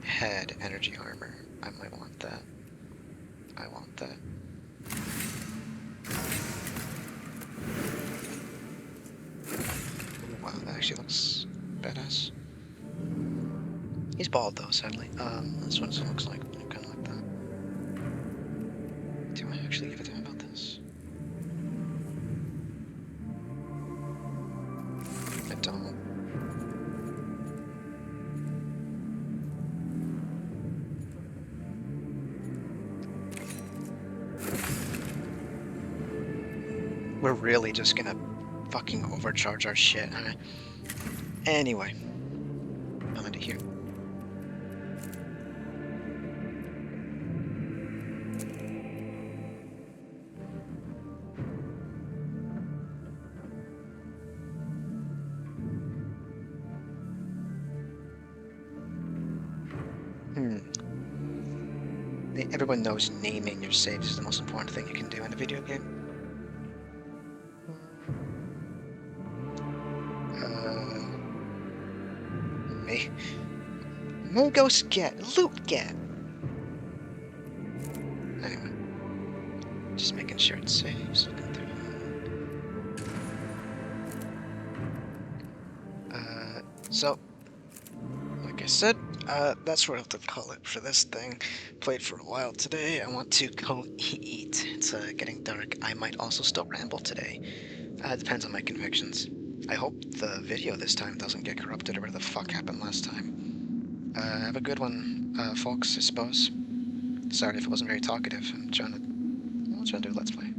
Head, energy armor. I might want that. I want that. Ooh, wow, that actually looks badass. He's bald though, sadly. This one looks like kind of like that. Do I actually give a damn about this? I don't. We're really just gonna fucking overcharge our shit, huh? Anyway, I'm into here. Everyone knows naming your saves is the most important thing you can do in a video game. Me. Mogos get, loot get. Anyway, just making sure it saves. Looking through. So, like I said, that's what I have to call it for this thing. Played for a while today. I want to go eat. It's getting dark. I might also still ramble today. Depends on my convictions. I hope the video this time doesn't get corrupted or whatever the fuck happened last time. Have a good one, folks, I suppose. Sorry if it wasn't very talkative. I'm trying to do a Let's Play.